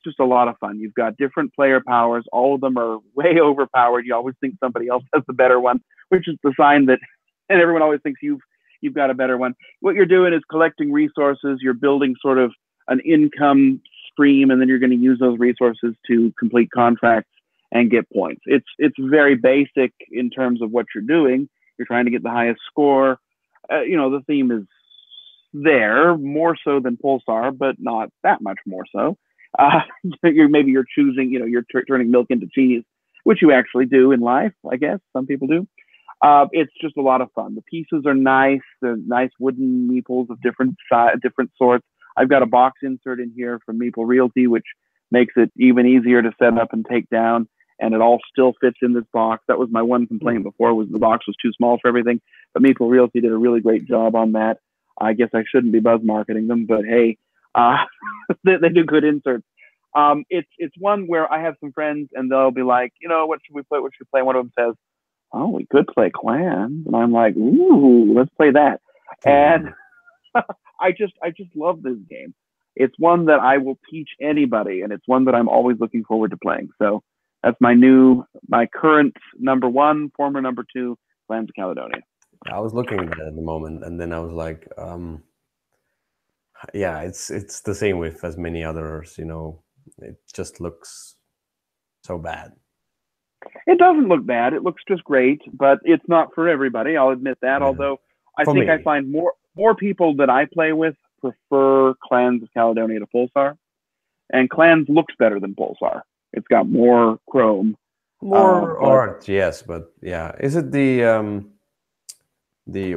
just a lot of fun. You've got different player powers. All of them are way overpowered. You always think somebody else has the better one, which is the sign that, and everyone always thinks you've got a better one. What you're doing is collecting resources. You're building sort of an income stream, and then you're going to use those resources to complete contracts and get points. It's very basic in terms of what you're doing. You're trying to get the highest score. The theme is there more so than Pulsar, but not that much more so. You're choosing, you're turning milk into cheese, which you actually do in life, I guess. Some people do. It's just a lot of fun. The pieces are nice. They're nice wooden meeples of different sorts. I've got a box insert in here from Meeple Realty, which makes it even easier to set up and take down. And it all still fits in this box. That was my one complaint before, was the box was too small for everything. But Meeple Realty did a really great job on that. I guess I shouldn't be buzz marketing them, but hey, they do good inserts. It's one where I have some friends and they'll be like, what should we play? What should we play? And one of them says, oh, we could play Clans. And I'm like, ooh, let's play that. And I just love this game. It's one that I will teach anybody, and it's one that I'm always looking forward to playing. So that's my current number 1, former number 2, Clans of Caledonia. I was looking at it at the moment, and then I was like, yeah, it's the same with as many others. It just looks so bad. It doesn't look bad. It looks just great, but it's not for everybody. I'll admit that. Yeah. Although I think I find more people that I play with prefer Clans of Caledonia to Pulsar, and Clans looks better than Pulsar. It's got more chrome, more art. Yes, but yeah, is it the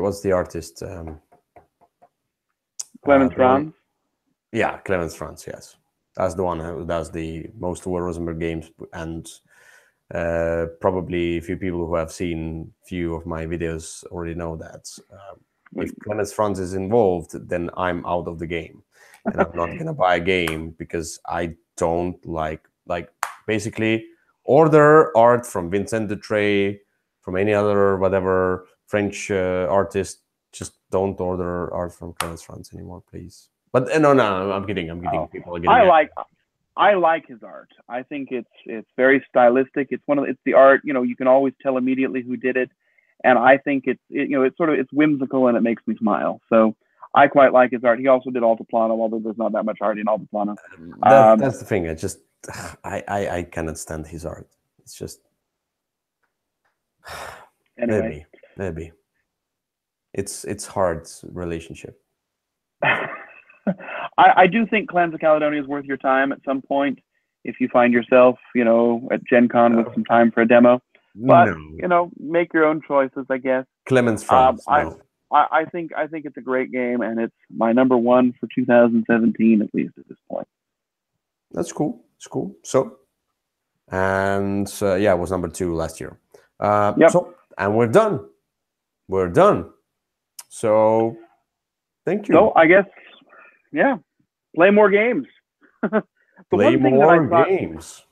what's the artist? Clemens Franz. Yeah, Clemens Franz. Yes, that's the one who does the most War Rosenberg games, and Probably a few people who have seen few of my videos already know that. If Clemens Franz is involved, then I'm out of the game, and I'm not gonna buy a game because I don't like basically order art from Vincent Dutrey, from any other whatever French artist. Just don't order art from Clemens Franz anymore, please. But no, I'm kidding. I'm kidding. Oh, People are getting. I like his art. I think it's very stylistic. It's the art. You can always tell immediately who did it, and I think it's whimsical and it makes me smile. So I quite like his art. He also did Altiplano, although there's not that much art in Altiplano. That's the thing. I cannot stand his art. It's just Anyway, maybe it's hard relationship. I do think Clans of Caledonia is worth your time at some point if you find yourself, at Gen Con with some time for a demo. But No. make your own choices, I guess. Clemens Franz. No. I think it's a great game, and it's my number one for 2017, at least at this point. That's cool. It's cool. So, and yeah, it was number 2 last year. Yep. So, and we're done. We're done. So, thank you. So I guess, yeah, play more games. Play more games.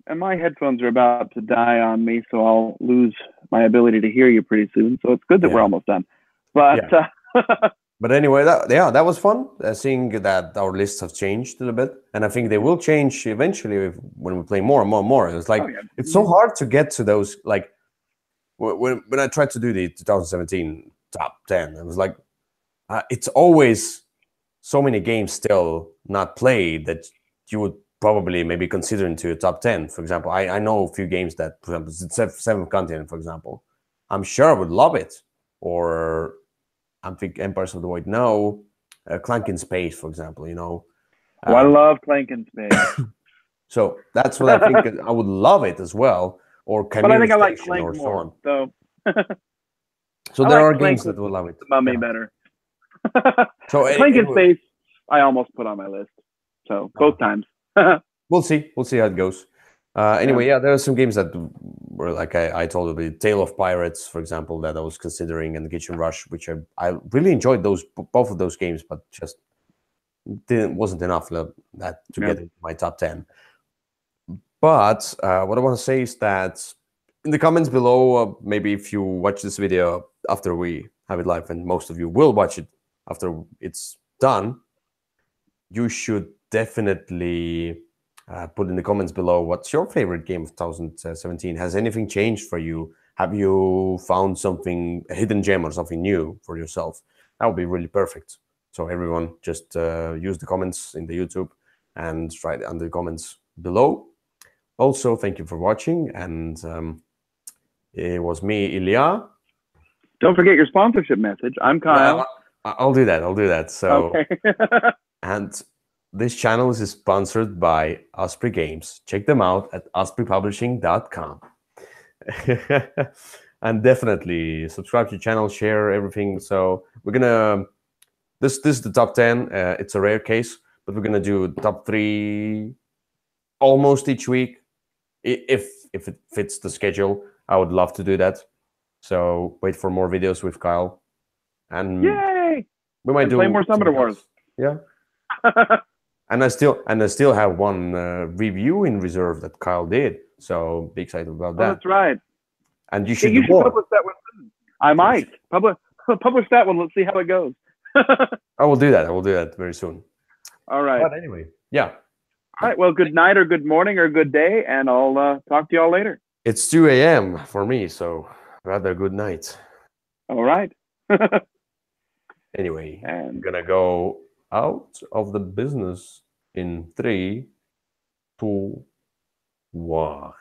And my headphones are about to die on me, so I'll lose my ability to hear you pretty soon. So it's good that we're almost done. But but anyway, that was fun. Seeing that our lists have changed a little bit, and I think they will change eventually when we play more and more and more. It's like it's so hard to get to those. Like when I tried to do the 2017 top 10, it was like it's always so many games still not played that you would probably maybe consider into a top 10. For example, I know a few games that, for example, Seventh Continent, for example, I'm sure I would love it. Or I think Empires of the Void. No, Clank in Space, for example. I love Clank in Space. So that's what I think. I would love it as well. Or but I think I like Station Clank or more. So on. So there are games that will love it. The Mummy better. So Clank in Space, I almost put on my list. So both times. We'll see. We'll see how it goes. Anyway, there are some games that were like I told you, Tale of Pirates, for example, that I was considering, and the Kitchen Rush, which I really enjoyed both of those games, but just wasn't enough that to get into my top 10. But what I want to say is that in the comments below, maybe if you watch this video after we have it live, and most of you will watch it after it's done, you should definitely put in the comments below what's your favorite game of 2017. Has anything changed for you? Have you found something, a hidden gem or something new for yourself? That would be really perfect. So everyone just use the comments in the YouTube and write under the comments below. Also, thank you for watching, and it was me, Ilya. Don't forget your sponsorship message. I'm Kyle. I'll do that. So, okay. And this channel is sponsored by Osprey Games. Check them out at ospreypublishing.com. And definitely subscribe to the channel, share everything. So we're gonna this is the top 10. It's a rare case, but we're gonna do top 3 almost each week. If it fits the schedule, I would love to do that. So wait for more videos with Kyle, and yay! We might play more Summoner Wars. Yeah. And I still have one review in reserve that Kyle did. So be excited about that. That's right. And you should publish that one. I might publish that one. Let's see how it goes. I will do that. I will do that very soon. All right. But anyway, yeah. All right. Well, good night or good morning or good day, and I'll talk to y'all later. It's 2 a.m. for me, so rather good night. All right. Anyway, I'm gonna go out of the business in 3, 2, 1.